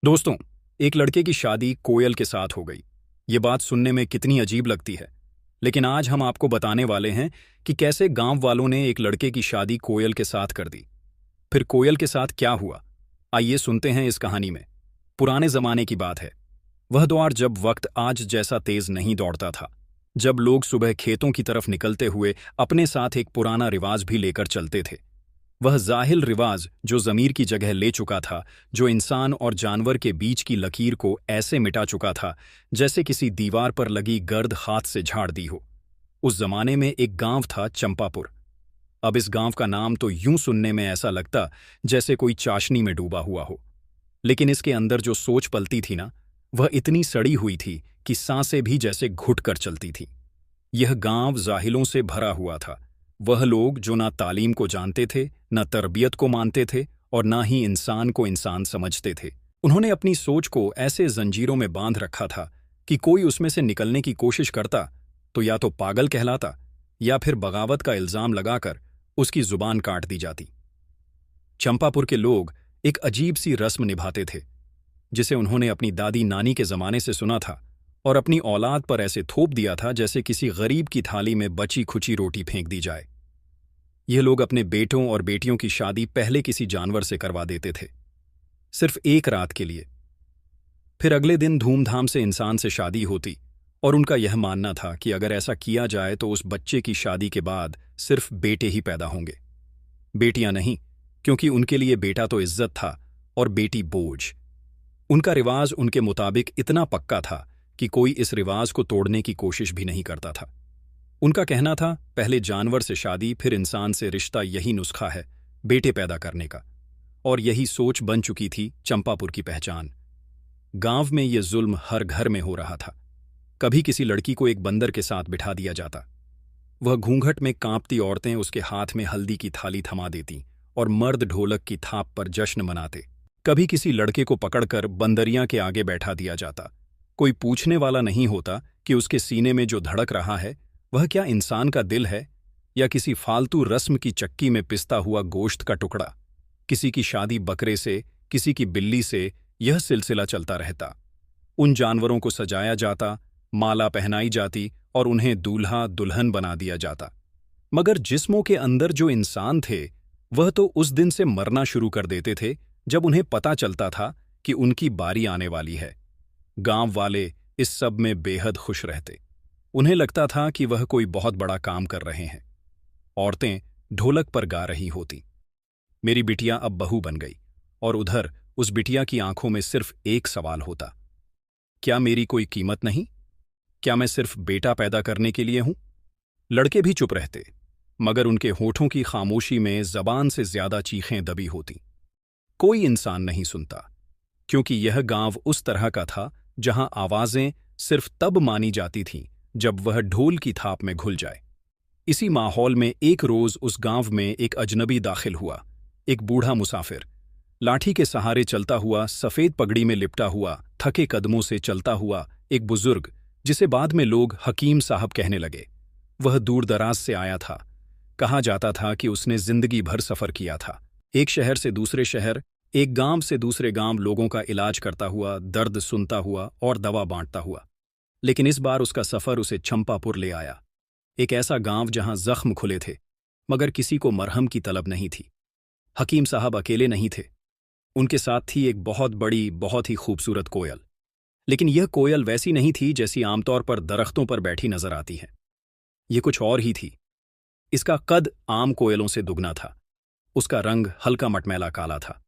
दोस्तों, एक लड़के की शादी कोयल के साथ हो गई। ये बात सुनने में कितनी अजीब लगती है, लेकिन आज हम आपको बताने वाले हैं कि कैसे गांव वालों ने एक लड़के की शादी कोयल के साथ कर दी। फिर कोयल के साथ क्या हुआ, आइए सुनते हैं इस कहानी में। पुराने जमाने की बात है। वह दौर जब वक्त आज जैसा तेज नहीं दौड़ता था, जब लोग सुबह खेतों की तरफ निकलते हुए अपने साथ एक पुराना रिवाज भी लेकर चलते थे। वह जाहिल रिवाज जो ज़मीर की जगह ले चुका था, जो इंसान और जानवर के बीच की लकीर को ऐसे मिटा चुका था जैसे किसी दीवार पर लगी गर्द हाथ से झाड़ दी हो। उस जमाने में एक गांव था, चंपापुर। अब इस गांव का नाम तो यूं सुनने में ऐसा लगता जैसे कोई चाशनी में डूबा हुआ हो, लेकिन इसके अंदर जो सोच पलती थी ना, वह इतनी सड़ी हुई थी कि सांसें भी जैसे घुट कर चलती थीं। यह गांव जाहिलों से भरा हुआ था। वह लोग जो ना तालीम को जानते थे, न तरबियत को मानते थे और ना ही इंसान को इंसान समझते थे। उन्होंने अपनी सोच को ऐसे जंजीरों में बांध रखा था कि कोई उसमें से निकलने की कोशिश करता तो या तो पागल कहलाता या फिर बगावत का इल्जाम लगाकर उसकी जुबान काट दी जाती। चंपापुर के लोग एक अजीब सी रस्म निभाते थे, जिसे उन्होंने अपनी दादी नानी के जमाने से सुना था और अपनी औलाद पर ऐसे थोप दिया था जैसे किसी गरीब की थाली में बची खुची रोटी फेंक दी जाए। ये लोग अपने बेटों और बेटियों की शादी पहले किसी जानवर से करवा देते थे, सिर्फ एक रात के लिए। फिर अगले दिन धूमधाम से इंसान से शादी होती और उनका यह मानना था कि अगर ऐसा किया जाए तो उस बच्चे की शादी के बाद सिर्फ बेटे ही पैदा होंगे, बेटियां नहीं, क्योंकि उनके लिए बेटा तो इज्जत था और बेटी बोझ। उनका रिवाज उनके मुताबिक इतना पक्का था कि कोई इस रिवाज को तोड़ने की कोशिश भी नहीं करता था। उनका कहना था, पहले जानवर से शादी फिर इंसान से रिश्ता, यही नुस्खा है बेटे पैदा करने का। और यही सोच बन चुकी थी चंपापुर की पहचान। गांव में ये जुल्म हर घर में हो रहा था। कभी किसी लड़की को एक बंदर के साथ बिठा दिया जाता। वह घूंघट में कांपती औरतें उसके हाथ में हल्दी की थाली थमा देती और मर्द ढोलक की थाप पर जश्न मनाते। कभी किसी लड़के को पकड़कर बंदरियां के आगे बैठा दिया जाता। कोई पूछने वाला नहीं होता कि उसके सीने में जो धड़क रहा है वह क्या इंसान का दिल है या किसी फालतू रस्म की चक्की में पिसता हुआ गोश्त का टुकड़ा। किसी की शादी बकरे से, किसी की बिल्ली से, यह सिलसिला चलता रहता। उन जानवरों को सजाया जाता, माला पहनाई जाती और उन्हें दूल्हा दुल्हन बना दिया जाता। मगर जिस्मों के अंदर जो इंसान थे वह तो उस दिन से मरना शुरू कर देते थे जब उन्हें पता चलता था कि उनकी बारी आने वाली है। गांव वाले इस सब में बेहद खुश रहते। उन्हें लगता था कि वह कोई बहुत बड़ा काम कर रहे हैं। औरतें ढोलक पर गा रही होती, मेरी बिटिया अब बहू बन गई, और उधर उस बिटिया की आंखों में सिर्फ एक सवाल होता, क्या मेरी कोई कीमत नहीं? क्या मैं सिर्फ बेटा पैदा करने के लिए हूं? लड़के भी चुप रहते, मगर उनके होठों की खामोशी में जबान से ज्यादा चीखें दबी होती। कोई इंसान नहीं सुनता, क्योंकि यह गांव उस तरह का था जहां आवाजें सिर्फ तब मानी जाती थीं जब वह ढोल की थाप में घुल जाए। इसी माहौल में एक रोज उस गांव में एक अजनबी दाखिल हुआ। एक बूढ़ा मुसाफिर, लाठी के सहारे चलता हुआ, सफेद पगड़ी में लिपटा हुआ, थके कदमों से चलता हुआ एक बुजुर्ग, जिसे बाद में लोग हकीम साहब कहने लगे। वह दूर दराज से आया था। कहा जाता था कि उसने जिंदगी भर सफर किया था, एक शहर से दूसरे शहर, एक गांव से दूसरे गांव, लोगों का इलाज करता हुआ, दर्द सुनता हुआ और दवा बांटता हुआ। लेकिन इस बार उसका सफर उसे चंपापुर ले आया, एक ऐसा गांव जहां जख्म खुले थे मगर किसी को मरहम की तलब नहीं थी। हकीम साहब अकेले नहीं थे, उनके साथ थी एक बहुत बड़ी, बहुत ही खूबसूरत कोयल। लेकिन यह कोयल वैसी नहीं थी जैसी आमतौर पर दरख्तों पर बैठी नजर आती है। यह कुछ और ही थी। इसका कद आम कोयलों से दुगना था। उसका रंग हल्का मटमैला काला था,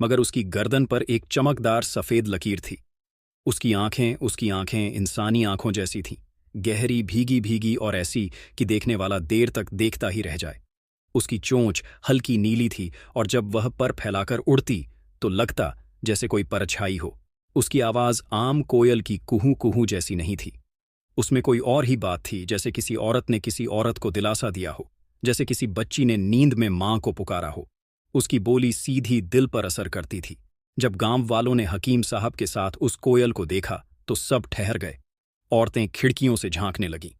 मगर उसकी गर्दन पर एक चमकदार सफेद लकीर थी। उसकी आंखें इंसानी आंखों जैसी थीं, गहरी, भीगी भीगी और ऐसी कि देखने वाला देर तक देखता ही रह जाए। उसकी चोंच हल्की नीली थी और जब वह पर फैलाकर उड़ती तो लगता जैसे कोई परछाई हो। उसकी आवाज आम कोयल की कुहू कुहू जैसी नहीं थी। उसमें कोई और ही बात थी, जैसे किसी औरत ने किसी औरत को दिलासा दिया हो, जैसे किसी बच्ची ने नींद में मां को पुकारा हो। उसकी बोली सीधी दिल पर असर करती थी। जब गांव वालों ने हकीम साहब के साथ उस कोयल को देखा तो सब ठहर गए। औरतें खिड़कियों से झांकने लगीं,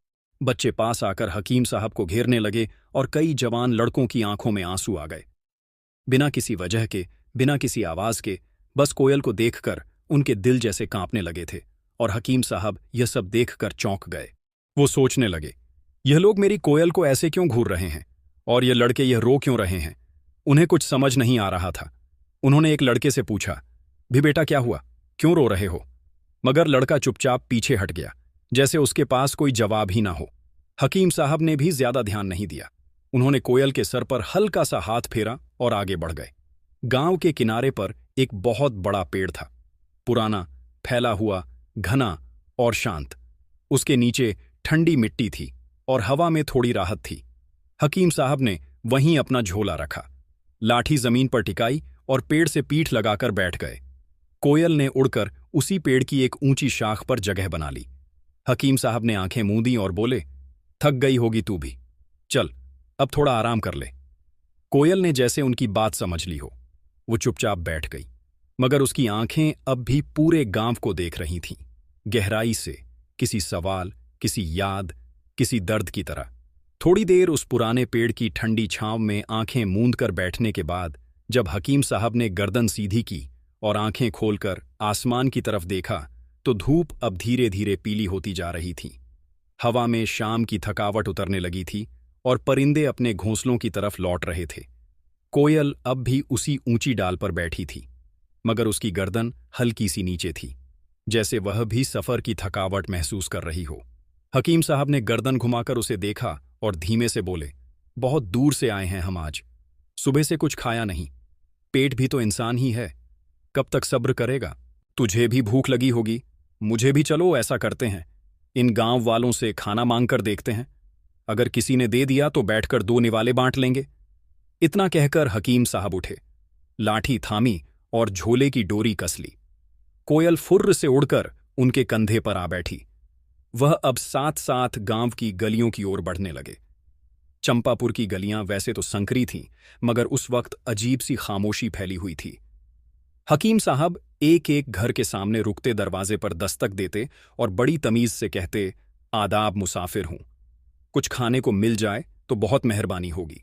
बच्चे पास आकर हकीम साहब को घेरने लगे और कई जवान लड़कों की आंखों में आंसू आ गए। बिना किसी वजह के, बिना किसी आवाज के, बस कोयल को देखकर उनके दिल जैसे कांपने लगे थे और हकीम साहब यह सब देखकर चौंक गए। वो सोचने लगे, यह लोग मेरी कोयल को ऐसे क्यों घूर रहे हैं और ये लड़के यह रो क्यों रहे हैं। उन्हें कुछ समझ नहीं आ रहा था। उन्होंने एक लड़के से पूछा, भी बेटा क्या हुआ, क्यों रो रहे हो। मगर लड़का चुपचाप पीछे हट गया, जैसे उसके पास कोई जवाब ही ना हो। हकीम साहब ने भी ज्यादा ध्यान नहीं दिया। उन्होंने कोयल के सर पर हल्का सा हाथ फेरा और आगे बढ़ गए। गांव के किनारे पर एक बहुत बड़ा पेड़ था, पुराना, फैला हुआ, घना और शांत। उसके नीचे ठंडी मिट्टी थी और हवा में थोड़ी राहत थी। हकीम साहब ने वहीं अपना झोला रखा, लाठी जमीन पर टिकाई और पेड़ से पीठ लगाकर बैठ गए। कोयल ने उड़कर उसी पेड़ की एक ऊंची शाख पर जगह बना ली। हकीम साहब ने आंखें मूंदी और बोले, थक गई होगी तू भी, चल अब थोड़ा आराम कर ले। कोयल ने जैसे उनकी बात समझ ली हो, वो चुपचाप बैठ गई। मगर उसकी आंखें अब भी पूरे गांव को देख रही थीं, गहराई से, किसी सवाल, किसी याद, किसी दर्द की तरह। थोड़ी देर उस पुराने पेड़ की ठंडी छांव में आंखें मूंद कर बैठने के बाद जब हकीम साहब ने गर्दन सीधी की और आंखें खोलकर आसमान की तरफ देखा तो धूप अब धीरे धीरे पीली होती जा रही थी। हवा में शाम की थकावट उतरने लगी थी और परिंदे अपने घोंसलों की तरफ लौट रहे थे। कोयल अब भी उसी ऊंची डाल पर बैठी थी, मगर उसकी गर्दन हल्की सी नीचे थी, जैसे वह भी सफर की थकावट महसूस कर रही हो। हकीम साहब ने गर्दन घुमाकर उसे देखा और धीमे से बोले, बहुत दूर से आए हैं हम आज, सुबह से कुछ खाया नहीं, पेट भी तो इंसान ही है, कब तक सब्र करेगा। तुझे भी भूख लगी होगी, मुझे भी, चलो ऐसा करते हैं, इन गांव वालों से खाना मांग कर देखते हैं, अगर किसी ने दे दिया तो बैठकर 2 निवाले बांट लेंगे। इतना कहकर हकीम साहब उठे, लाठी थामी और झोले की डोरी कस ली। कोयल फुर्र से उड़कर उनके कंधे पर आ बैठी। वह अब साथ साथ गांव की गलियों की ओर बढ़ने लगे। चंपापुर की गलियां वैसे तो संकरी थीं, मगर उस वक्त अजीब सी खामोशी फैली हुई थी। हकीम साहब एक एक घर के सामने रुकते दरवाजे पर दस्तक देते और बड़ी तमीज से कहते, आदाब मुसाफिर हूं, कुछ खाने को मिल जाए तो बहुत मेहरबानी होगी।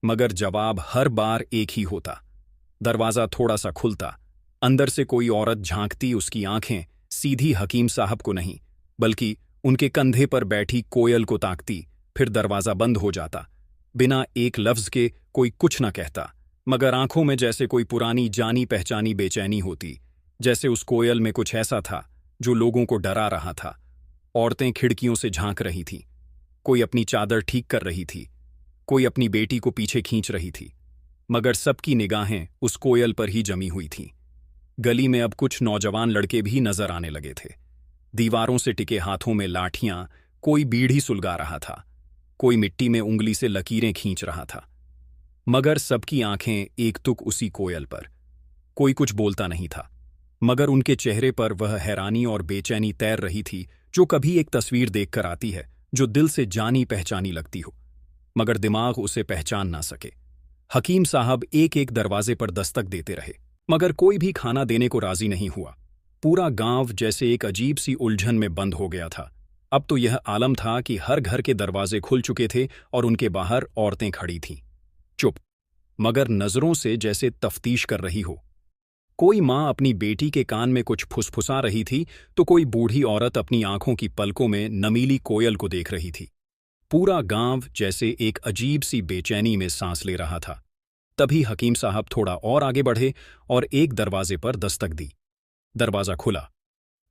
मगर जवाब हर बार एक ही होता। दरवाजा थोड़ा सा खुलता, अंदर से कोई औरत झांकती, उसकी आंखें सीधी हकीम साहब को नहीं बल्कि उनके कंधे पर बैठी कोयल को ताकती, फिर दरवाजा बंद हो जाता। बिना एक लफ्ज के कोई कुछ न कहता, मगर आंखों में जैसे कोई पुरानी जानी पहचानी बेचैनी होती, जैसे उस कोयल में कुछ ऐसा था जो लोगों को डरा रहा था। औरतें खिड़कियों से झांक रही थीं, कोई अपनी चादर ठीक कर रही थी, कोई अपनी बेटी को पीछे खींच रही थी, मगर सबकी निगाहें उस कोयल पर ही जमी हुई थीं। गली में अब कुछ नौजवान लड़के भी नजर आने लगे थे, दीवारों से टिके हाथों में लाठियां, कोई बीड़ी सुलगा रहा था, कोई मिट्टी में उंगली से लकीरें खींच रहा था। मगर सबकी आंखें एकटुक उसी कोयल पर। कोई कुछ बोलता नहीं था, मगर उनके चेहरे पर वह हैरानी और बेचैनी तैर रही थी जो कभी एक तस्वीर देखकर आती है जो दिल से जानी पहचानी लगती हो, मगर दिमाग उसे पहचान ना सके। हकीम साहब एक एक दरवाजे पर दस्तक देते रहे, मगर कोई भी खाना देने को राजी नहीं हुआ। पूरा गांव जैसे एक अजीब सी उलझन में बंद हो गया था। अब तो यह आलम था कि हर घर के दरवाजे खुल चुके थे और उनके बाहर औरतें खड़ी थीं, चुप, मगर नजरों से जैसे तफ्तीश कर रही हो। कोई माँ अपनी बेटी के कान में कुछ फुसफुसा रही थी तो कोई बूढ़ी औरत अपनी आंखों की पलकों में नमीली कोयल को देख रही थी। पूरा गांव जैसे एक अजीब सी बेचैनी में सांस ले रहा था। तभी हकीम साहब थोड़ा और आगे बढ़े और एक दरवाजे पर दस्तक दी। दरवाजा खुला।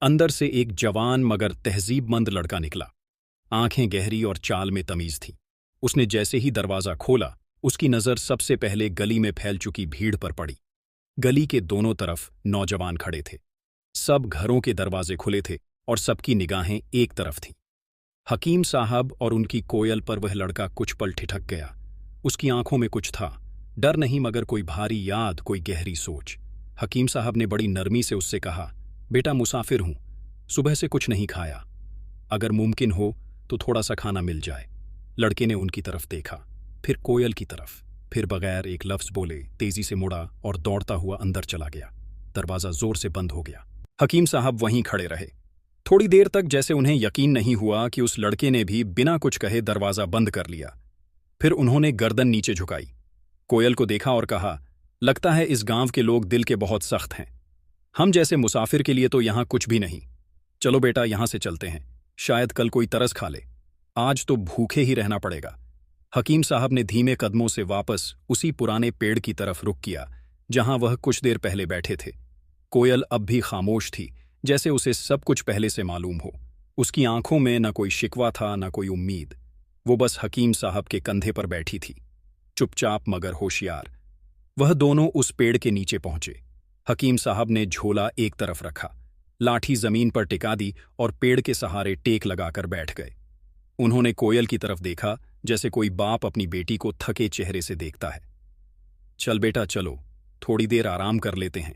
अंदर से एक जवान मगर तहजीबमंद लड़का निकला। आंखें गहरी और चाल में तमीज थी। उसने जैसे ही दरवाजा खोला, उसकी नजर सबसे पहले गली में फैल चुकी भीड़ पर पड़ी। गली के दोनों तरफ नौजवान खड़े थे। सब घरों के दरवाजे खुले थे और सबकी निगाहें एक तरफ थीं। हकीम साहब और उनकी कोयल पर वह लड़का कुछ पल ठिठक गया। उसकी आंखों में कुछ था, डर नहीं मगर कोई भारी याद, कोई गहरी सोच। हकीम साहब ने बड़ी नरमी से उससे कहा, बेटा मुसाफिर हूं, सुबह से कुछ नहीं खाया, अगर मुमकिन हो तो थोड़ा सा खाना मिल जाए। लड़के ने उनकी तरफ देखा, फिर कोयल की तरफ, फिर बगैर एक लफ्ज बोले तेजी से मुड़ा और दौड़ता हुआ अंदर चला गया। दरवाजा जोर से बंद हो गया। हकीम साहब वहीं खड़े रहे, थोड़ी देर तक, जैसे उन्हें यकीन नहीं हुआ कि उस लड़के ने भी बिना कुछ कहे दरवाजा बंद कर लिया। फिर उन्होंने गर्दन नीचे झुकाई, कोयल को देखा और कहा, लगता है इस गांव के लोग दिल के बहुत सख्त हैं। हम जैसे मुसाफिर के लिए तो यहाँ कुछ भी नहीं। चलो बेटा, यहाँ से चलते हैं, शायद कल कोई तरस खा ले। आज तो भूखे ही रहना पड़ेगा। हकीम साहब ने धीमे कदमों से वापस उसी पुराने पेड़ की तरफ रुख किया जहां वह कुछ देर पहले बैठे थे। कोयल अब भी खामोश थी, जैसे उसे सब कुछ पहले से मालूम हो। उसकी आंखों में न कोई शिकवा था, न कोई उम्मीद। वो बस हकीम साहब के कंधे पर बैठी थी, चुपचाप मगर होशियार। वह दोनों उस पेड़ के नीचे पहुंचे। हकीम साहब ने झोला एक तरफ रखा, लाठी जमीन पर टिका दी और पेड़ के सहारे टेक लगाकर बैठ गए। उन्होंने कोयल की तरफ देखा, जैसे कोई बाप अपनी बेटी को थके चेहरे से देखता है। चल बेटा चलो, थोड़ी देर आराम कर लेते हैं।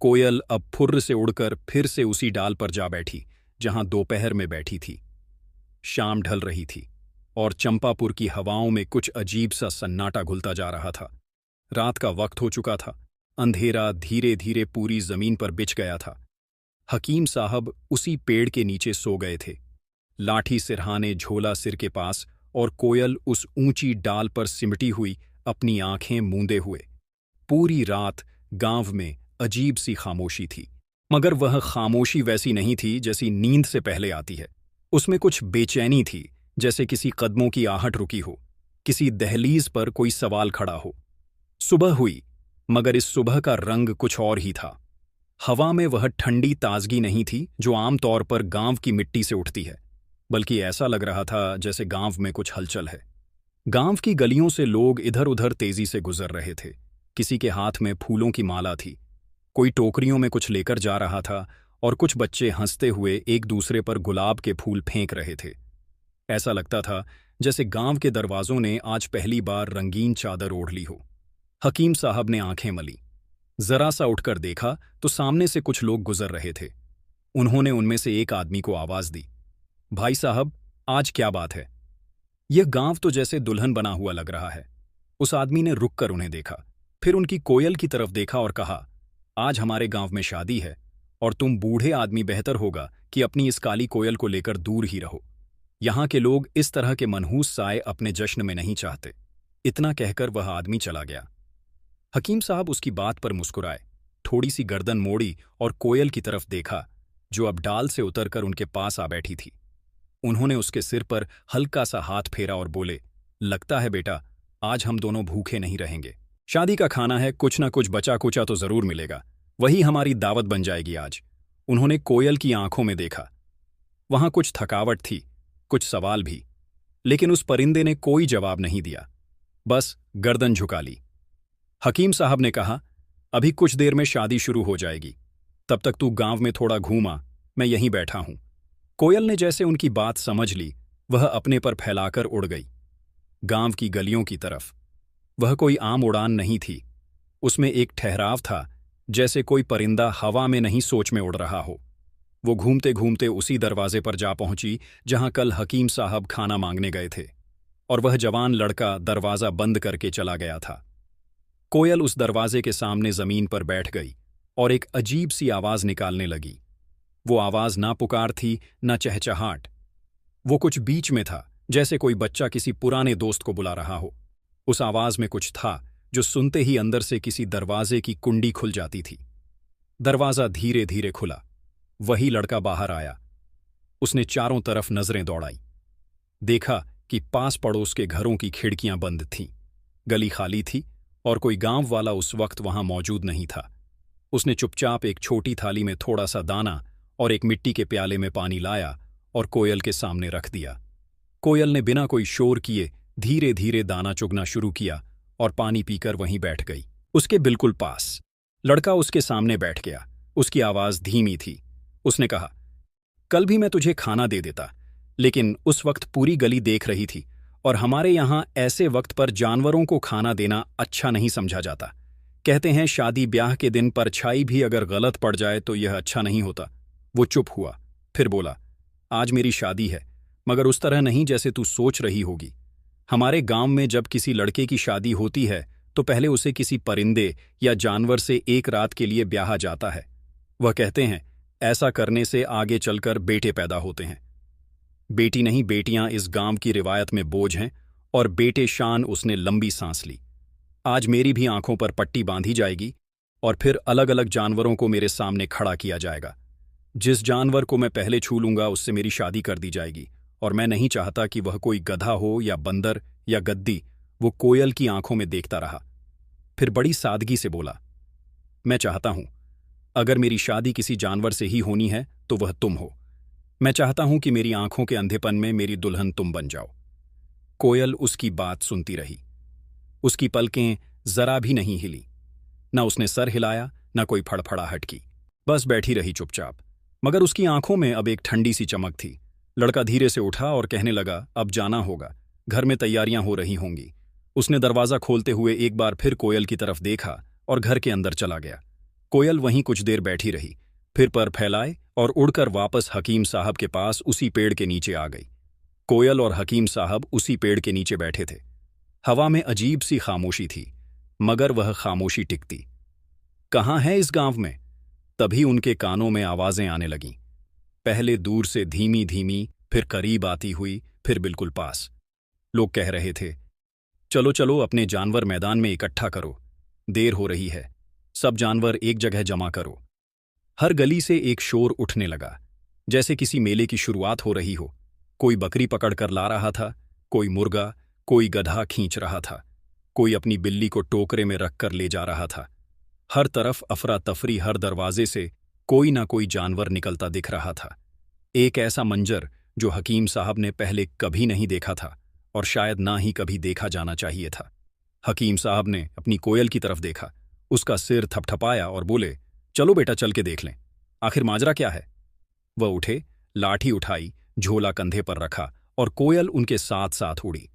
कोयल अब फुर्र से उड़कर फिर से उसी डाल पर जा बैठी जहां दोपहर में बैठी थी। शाम ढल रही थी और चंपापुर की हवाओं में कुछ अजीब सा सन्नाटा घुलता जा रहा था। रात का वक्त हो चुका था। अंधेरा धीरे धीरे पूरी जमीन पर बिछ गया था। हकीम साहब उसी पेड़ के नीचे सो गए थे, लाठी सिरहाने झोला सिर के पास, और कोयल उस ऊंची डाल पर सिमटी हुई अपनी आंखें मूंदे हुए। पूरी रात गांव में अजीब सी खामोशी थी, मगर वह खामोशी वैसी नहीं थी जैसी नींद से पहले आती है। उसमें कुछ बेचैनी थी, जैसे किसी कदमों की आहट रुकी हो, किसी दहलीज पर कोई सवाल खड़ा हो। सुबह हुई, मगर इस सुबह का रंग कुछ और ही था। हवा में वह ठंडी ताजगी नहीं थी जो आमतौर पर गांव की मिट्टी से उठती है, बल्कि ऐसा लग रहा था जैसे गांव में कुछ हलचल है। गांव की गलियों से लोग इधर उधर तेजी से गुजर रहे थे। किसी के हाथ में फूलों की माला थी, कोई टोकरियों में कुछ लेकर जा रहा था, और कुछ बच्चे हंसते हुए एक दूसरे पर गुलाब के फूल फेंक रहे थे। ऐसा लगता था जैसे गांव के दरवाजों ने आज पहली बार रंगीन चादर ओढ़ ली हो। हकीम साहब ने आंखें मली, जरा सा उठकर देखा तो सामने से कुछ लोग गुजर रहे थे। उन्होंने उनमें से एक आदमी को आवाज दी, भाई साहब, आज क्या बात है? यह गांव तो जैसे दुल्हन बना हुआ लग रहा है। उस आदमी ने रुककर उन्हें देखा, फिर उनकी कोयल की तरफ देखा और कहा, आज हमारे गांव में शादी है और तुम बूढ़े आदमी बेहतर होगा कि अपनी इस काली कोयल को लेकर दूर ही रहो। यहां के लोग इस तरह के मनहूस साए अपने जश्न में नहीं चाहते। इतना कहकर वह आदमी चला गया। हकीम साहब उसकी बात पर मुस्कुराए, थोड़ी सी गर्दन मोड़ी और कोयल की तरफ देखा, जो अब डाल से उतरकर उनके पास आ बैठी थी। उन्होंने उसके सिर पर हल्का सा हाथ फेरा और बोले, लगता है बेटा, आज हम दोनों भूखे नहीं रहेंगे। शादी का खाना है, कुछ ना कुछ बचा कुचा तो जरूर मिलेगा, वही हमारी दावत बन जाएगी आज। उन्होंने कोयल की आंखों में देखा। वहां कुछ थकावट थी, कुछ सवाल भी, लेकिन उस परिंदे ने कोई जवाब नहीं दिया, बस गर्दन झुका ली। हकीम साहब ने कहा, अभी कुछ देर में शादी शुरू हो जाएगी, तब तक तू गांव में थोड़ा घूमा, मैं यहीं बैठा हूं। कोयल ने जैसे उनकी बात समझ ली, वह अपने पर फैलाकर उड़ गई गांव की गलियों की तरफ। वह कोई आम उड़ान नहीं थी, उसमें एक ठहराव था, जैसे कोई परिंदा हवा में नहीं सोच में उड़ रहा हो। वो घूमते घूमते उसी दरवाजे पर जा पहुंची जहां कल हकीम साहब खाना मांगने गए थे, और वह जवान लड़का दरवाजा बंद करके चला गया था। कोयल उस दरवाजे के सामने जमीन पर बैठ गई और एक अजीब सी आवाज निकालने लगी। वो आवाज ना पुकार थी, ना चहचहाट। वो कुछ बीच में था, जैसे कोई बच्चा किसी पुराने दोस्त को बुला रहा हो। उस आवाज में कुछ था जो सुनते ही अंदर से किसी दरवाजे की कुंडी खुल जाती थी। दरवाजा धीरे धीरे खुला, वही लड़का बाहर आया। उसने चारों तरफ नजरें दौड़ाई, देखा कि पास पड़ोस के घरों की खिड़कियां बंद थीं, गली खाली थी और कोई गांव वाला उस वक्त वहां मौजूद नहीं था। उसने चुपचाप एक छोटी थाली में थोड़ा सा दाना और एक मिट्टी के प्याले में पानी लाया और कोयल के सामने रख दिया। कोयल ने बिना कोई शोर किए धीरे धीरे दाना चुगना शुरू किया और पानी पीकर वहीं बैठ गई, उसके बिल्कुल पास। लड़का उसके सामने बैठ गया, उसकी आवाज धीमी थी। उसने कहा, कल भी मैं तुझे खाना दे देता, लेकिन उस वक्त पूरी गली देख रही थी और हमारे यहाँ ऐसे वक्त पर जानवरों को खाना देना अच्छा नहीं समझा जाता। कहते हैं शादी ब्याह के दिन परछाई भी अगर गलत पड़ जाए तो यह अच्छा नहीं होता। वो चुप हुआ, फिर बोला, आज मेरी शादी है, मगर उस तरह नहीं जैसे तू सोच रही होगी। हमारे गांव में जब किसी लड़के की शादी होती है तो पहले उसे किसी परिंदे या जानवर से एक रात के लिए ब्याहा जाता है। वह कहते हैं ऐसा करने से आगे चलकर बेटे पैदा होते हैं। बेटी नहीं, बेटियां इस गांव की रिवायत में बोझ हैं और बेटे शान। उसने लंबी सांस ली। आज मेरी भी आंखों पर पट्टी बांधी जाएगी, और फिर अलग अलग जानवरों को मेरे सामने खड़ा किया जाएगा। जिस जानवर को मैं पहले छू लूंगा उससे मेरी शादी कर दी जाएगी, और मैं नहीं चाहता कि वह कोई गधा हो या बंदर या गद्दी। वो कोयल की आंखों में देखता रहा, फिर बड़ी सादगी से बोला, मैं चाहता हूं, अगर मेरी शादी किसी जानवर से ही होनी है तो वह तुम हो। मैं चाहता हूं कि मेरी आंखों के अंधेपन में मेरी दुल्हन तुम बन जाओ। कोयल उसकी बात सुनती रही। उसकी पलकें जरा भी नहीं हिली, न उसने सर हिलाया, न कोई फड़फड़ाहट की। बस बैठी रही चुपचाप। मगर उसकी आंखों में अब एक ठंडी सी चमक थी। लड़का धीरे से उठा और कहने लगा, अब जाना होगा, घर में तैयारियां हो रही होंगी। उसने दरवाजा खोलते हुए एक बार फिर कोयल की तरफ देखा और घर के अंदर चला गया। कोयल वहीं कुछ देर बैठी रही, फिर पर फैलाए और उड़कर वापस हकीम साहब के पास उसी पेड़ के नीचे आ गई। कोयल और हकीम साहब उसी पेड़ के नीचे बैठे थे। हवा में अजीब सी खामोशी थी, मगर वह खामोशी टिकती। कहाँ है इस गांव में? तभी उनके कानों में आवाजें आने लगीं। पहले दूर से धीमी धीमी, फिर करीब आती हुई, फिर बिल्कुल पास। लोग कह रहे थे, चलो चलो अपने जानवर मैदान में इकट्ठा करो, देर हो रही है, सब जानवर एक जगह जमा करो। हर गली से एक शोर उठने लगा, जैसे किसी मेले की शुरुआत हो रही हो। कोई बकरी पकड़कर ला रहा था, कोई मुर्गा, कोई गधा खींच रहा था, कोई अपनी बिल्ली को टोकरे में रखकर ले जा रहा था। हर तरफ अफरा तफरी, हर दरवाजे से कोई ना कोई जानवर निकलता दिख रहा था। एक ऐसा मंजर जो हकीम साहब ने पहले कभी नहीं देखा था, और शायद ना ही कभी देखा जाना चाहिए था। हकीम साहब ने अपनी कोयल की तरफ देखा, उसका सिर थपथपाया और बोले, चलो बेटा, चल के देख लें, आखिर माजरा क्या है। वह उठे, लाठी उठाई, झोला कंधे पर रखा और कोयल उनके साथ साथ उड़ी।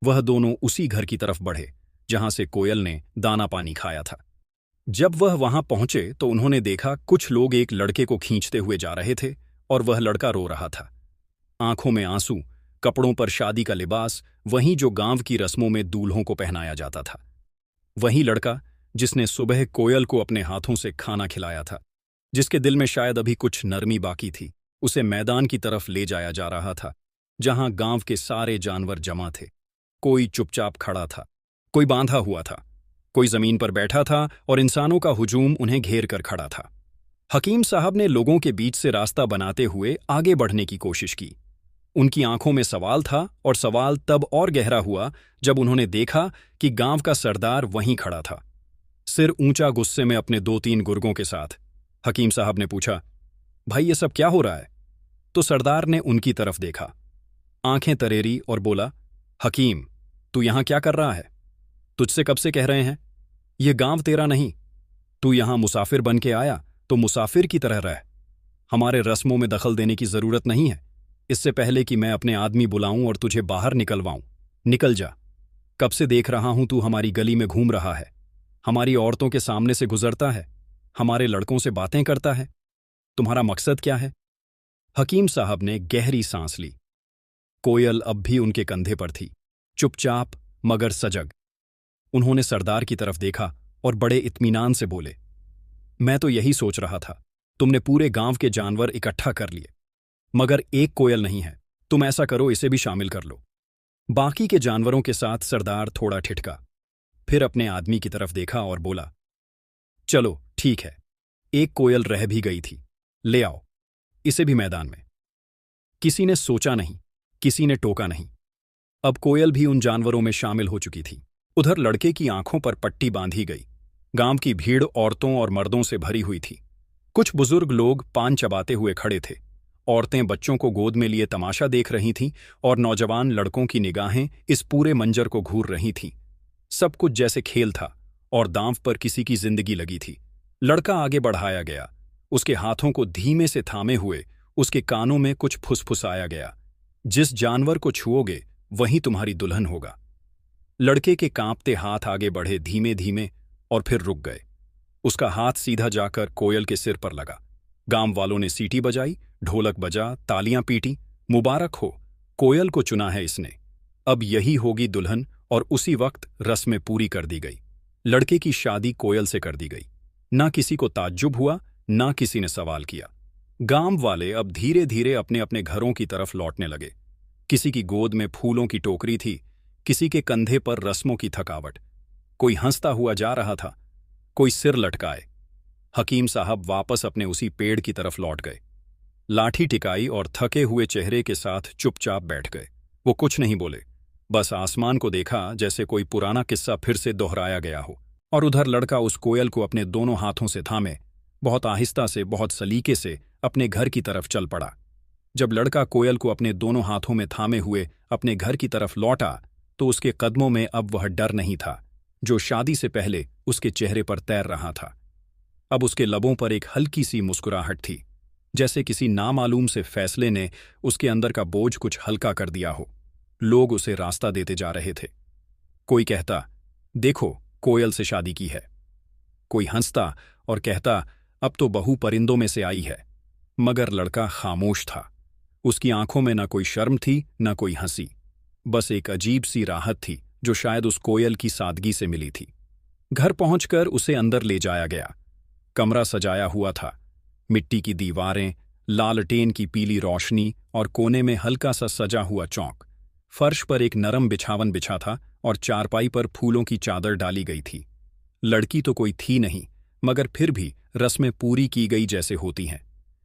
वह दोनों उसी घर की तरफ बढ़े जहां से कोयल ने दाना पानी खाया था। जब वह वहां पहुंचे तो उन्होंने देखा कुछ लोग एक लड़के को खींचते हुए जा रहे थे, और वह लड़का रो रहा था। आंखों में आंसू, कपड़ों पर शादी का लिबास, वहीं जो गांव की रस्मों में दूल्हों को पहनाया जाता था। वही लड़का जिसने सुबह कोयल को अपने हाथों से खाना खिलाया था, जिसके दिल में शायद अभी कुछ नरमी बाकी थी, उसे मैदान की तरफ ले जाया जा रहा था, जहां गांव के सारे जानवर जमा थे। कोई चुपचाप खड़ा था, कोई बांधा हुआ था, कोई जमीन पर बैठा था, और इंसानों का हुजूम उन्हें घेर कर खड़ा था। हकीम साहब ने लोगों के बीच से रास्ता बनाते हुए आगे बढ़ने की कोशिश की। उनकी आंखों में सवाल था, और सवाल तब और गहरा हुआ जब उन्होंने देखा कि गांव का सरदार वहीं खड़ा था, सिर ऊंचा, गुस्से में अपने 2-3 गुर्गों के साथ। हकीम साहब ने पूछा, भाई ये सब क्या हो रहा है? तो सरदार ने उनकी तरफ देखा, आंखें तरेरी और बोला, हकीम, तू यहां क्या कर रहा है? तुझसे कब से कह रहे हैं, यह गांव तेरा नहीं। तू यहां मुसाफिर बन के आया तो मुसाफिर की तरह रह। हमारे रस्मों में दखल देने की जरूरत नहीं है। इससे पहले कि मैं अपने आदमी बुलाऊं और तुझे बाहर निकलवाऊं, निकल जा। कब से देख रहा हूं तू हमारी गली में घूम रहा है, हमारी औरतों के सामने से गुजरता है, हमारे लड़कों से बातें करता है। तुम्हारा मकसद क्या है? हकीम साहब ने गहरी सांस ली। कोयल अब भी उनके कंधे पर थी, चुपचाप मगर सजग। उन्होंने सरदार की तरफ देखा और बड़े इत्मीनान से बोले, मैं तो यही सोच रहा था, तुमने पूरे गांव के जानवर इकट्ठा कर लिए, मगर एक कोयल नहीं है। तुम ऐसा करो, इसे भी शामिल कर लो। बाकी के जानवरों के साथ सरदार थोड़ा ठिठका, फिर अपने आदमी की तरफ देखा और बोला, चलो ठीक है, एक कोयल रह भी गई थी, ले आओ इसे भी मैदान में। किसी ने सोचा नहीं, किसी ने टोका नहीं। अब कोयल भी उन जानवरों में शामिल हो चुकी थी। उधर लड़के की आंखों पर पट्टी बांधी गई। गांव की भीड़ औरतों और मर्दों से भरी हुई थी। कुछ बुजुर्ग लोग पान चबाते हुए खड़े थे, औरतें बच्चों को गोद में लिए तमाशा देख रही थीं, और नौजवान लड़कों की निगाहें इस पूरे मंजर को घूर रही थीं। सब कुछ जैसे खेल था, और दांव पर किसी की जिंदगी लगी थी। लड़का आगे बढ़ाया गया, उसके हाथों को धीमे से थामे हुए उसके कानों में कुछ फुसफुसाया गया, जिस जानवर को छुओगे वही तुम्हारी दुल्हन होगा। लड़के के कांपते हाथ आगे बढ़े धीमे धीमे और फिर रुक गए। उसका हाथ सीधा जाकर कोयल के सिर पर लगा। गांव वालों ने सीटी बजाई, ढोलक बजा, तालियां पीटी। मुबारक हो, कोयल को चुना है इसने, अब यही होगी दुल्हन। और उसी वक्त रस्में पूरी कर दी गई। लड़के की शादी कोयल से कर दी गई। ना किसी को ताज्जुब हुआ, ना किसी ने सवाल किया। गांव वाले अब धीरे धीरे अपने अपने घरों की तरफ लौटने लगे। किसी की गोद में फूलों की टोकरी थी, किसी के कंधे पर रस्मों की थकावट। कोई हंसता हुआ जा रहा था, कोई सिर लटकाए। हकीम साहब वापस अपने उसी पेड़ की तरफ लौट गए, लाठी टिकाई और थके हुए चेहरे के साथ चुपचाप बैठ गए। वो कुछ नहीं बोले, बस आसमान को देखा जैसे कोई पुराना किस्सा फिर से दोहराया गया हो। और उधर लड़का उस कोयल को अपने दोनों हाथों से थामे बहुत आहिस्ता से, बहुत सलीके से अपने घर की तरफ चल पड़ा। जब लड़का कोयल को अपने दोनों हाथों में थामे हुए अपने घर की तरफ लौटा तो उसके कदमों में अब वह डर नहीं था जो शादी से पहले उसके चेहरे पर तैर रहा था। अब उसके लबों पर एक हल्की सी मुस्कुराहट थी, जैसे किसी नामालूम से फैसले ने उसके अंदर का बोझ कुछ हल्का कर दिया हो। लोग उसे रास्ता देते जा रहे थे। कोई कहता, देखो कोयल से शादी की है। कोई हंसता और कहता, अब तो बहू परिंदों में से आई है। मगर लड़का खामोश था। उसकी आंखों में न कोई शर्म थी न कोई हंसी, बस एक अजीब सी राहत थी जो शायद उस कोयल की सादगी से मिली थी। घर पहुंचकर उसे अंदर ले जाया गया। कमरा सजाया हुआ था, मिट्टी की दीवारें, लालटेन की पीली रोशनी और कोने में हल्का सा सजा हुआ चौक। फर्श पर एक नरम बिछावन बिछा था और चारपाई पर फूलों की चादर डाली गई थी। लड़की तो कोई थी नहीं, मगर फिर भी रस्में पूरी की गई जैसे होती हैं,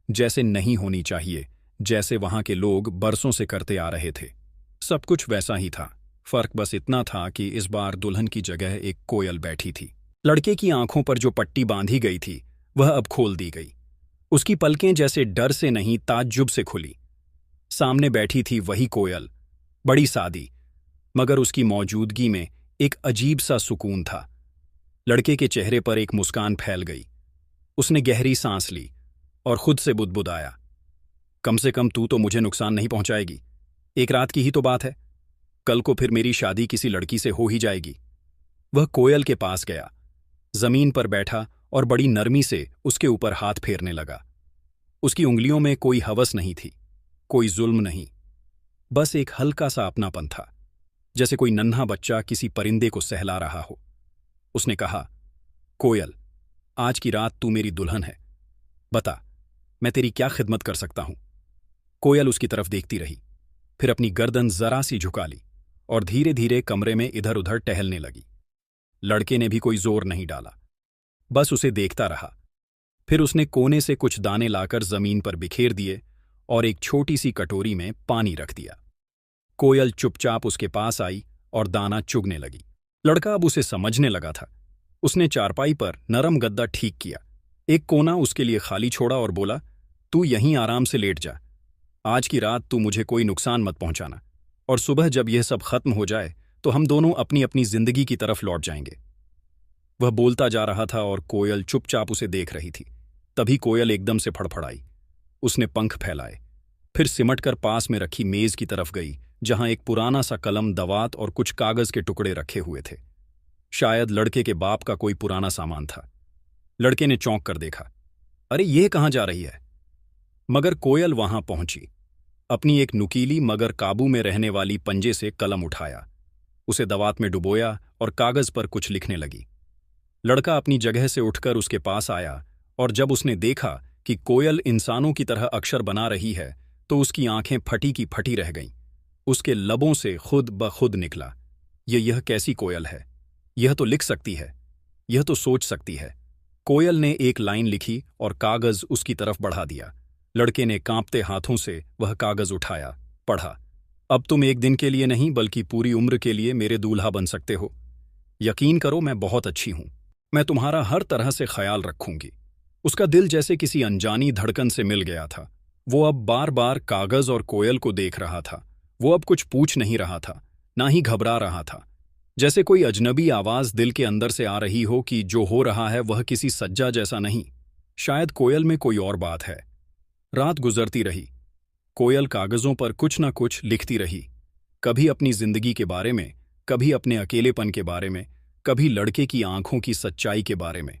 जैसे नहीं होनी चाहिए, जैसे वहां के लोग बरसों से करते आ रहे थे। सब कुछ वैसा ही था, फर्क बस इतना था कि इस बार दुल्हन की जगह एक कोयल बैठी थी। लड़के की आंखों पर जो पट्टी बांधी गई थी वह अब खोल दी गई। उसकी पलकें जैसे डर से नहीं ताज्जुब से खुली। सामने बैठी थी वही कोयल, बड़ी सादी, मगर उसकी मौजूदगी में एक अजीब सा सुकून था। लड़के के चेहरे पर एक मुस्कान फैल गई। उसने गहरी सांस ली और खुद से बुदबुदाया, कम से कम तू तो मुझे नुकसान नहीं पहुंचाएगी। एक रात की ही तो बात है, कल को फिर मेरी शादी किसी लड़की से हो ही जाएगी। वह कोयल के पास गया, जमीन पर बैठा और बड़ी नरमी से उसके ऊपर हाथ फेरने लगा। उसकी उंगलियों में कोई हवस नहीं थी, कोई जुल्म नहीं, बस एक हल्का सा अपनापन था, जैसे कोई नन्हा बच्चा किसी परिंदे को सहला रहा हो। उसने कहा, कोयल, आज की रात तू मेरी दुल्हन है, बता मैं तेरी क्या खिदमत कर सकता हूं। कोयल उसकी तरफ देखती रही, फिर अपनी गर्दन जरा सी झुका ली और धीरे धीरे कमरे में इधर उधर टहलने लगी। लड़के ने भी कोई जोर नहीं डाला, बस उसे देखता रहा। फिर उसने कोने से कुछ दाने लाकर जमीन पर बिखेर दिए और एक छोटी सी कटोरी में पानी रख दिया। कोयल चुपचाप उसके पास आई और दाना चुगने लगी। लड़का अब उसे समझने लगा था। उसने चारपाई पर नरम गद्दा ठीक किया, एक कोना उसके लिए खाली छोड़ा और बोला, तू यहीं आराम से लेट जा। आज की रात तू मुझे कोई नुकसान मत पहुंचाना, और सुबह जब यह सब खत्म हो जाए तो हम दोनों अपनी अपनी जिंदगी की तरफ लौट जाएंगे। वह बोलता जा रहा था और कोयल चुपचाप उसे देख रही थी। तभी कोयल एकदम से फड़फड़ाई। उसने पंख फैलाए, फिर सिमटकर पास में रखी मेज की तरफ गई जहां एक पुराना सा कलम, दवात और कुछ कागज के टुकड़े रखे हुए थे। शायद लड़के के बाप का कोई पुराना सामान था। लड़के ने चौंक कर देखा, अरे यह कहां जा रही है? मगर कोयल वहां पहुंची। अपनी एक नुकीली मगर काबू में रहने वाली पंजे से कलम उठाया, उसे दवात में डुबोया और कागज पर कुछ लिखने लगी। लड़का अपनी जगह से उठकर उसके पास आया और जब उसने देखा कि कोयल इंसानों की तरह अक्षर बना रही है तो उसकी आंखें फटी की फटी रह गईं। उसके लबों से खुद ब खुद निकला, यह कैसी कोयल है? यह तो लिख सकती है, यह तो सोच सकती है। कोयल ने एक लाइन लिखी और कागज उसकी तरफ बढ़ा दिया। लड़के ने कांपते हाथों से वह कागज उठाया, पढ़ा, अब तुम एक दिन के लिए नहीं बल्कि पूरी उम्र के लिए मेरे दूल्हा बन सकते हो। यकीन करो मैं बहुत अच्छी हूं, मैं तुम्हारा हर तरह से ख्याल रखूंगी। उसका दिल जैसे किसी अनजानी धड़कन से मिल गया था। वो अब बार बार कागज और कोयल को देख रहा था। वो अब कुछ पूछ नहीं रहा था, ना ही घबरा रहा था। जैसे कोई अजनबी आवाज दिल के अंदर से आ रही हो कि जो हो रहा है वह किसी सज्जा जैसा नहीं, शायद कोयल में कोई और बात है। रात गुजरती रही, कोयल कागजों पर कुछ न कुछ लिखती रही, कभी अपनी जिंदगी के बारे में, कभी अपने अकेलेपन के बारे में, कभी लड़के की आंखों की सच्चाई के बारे में।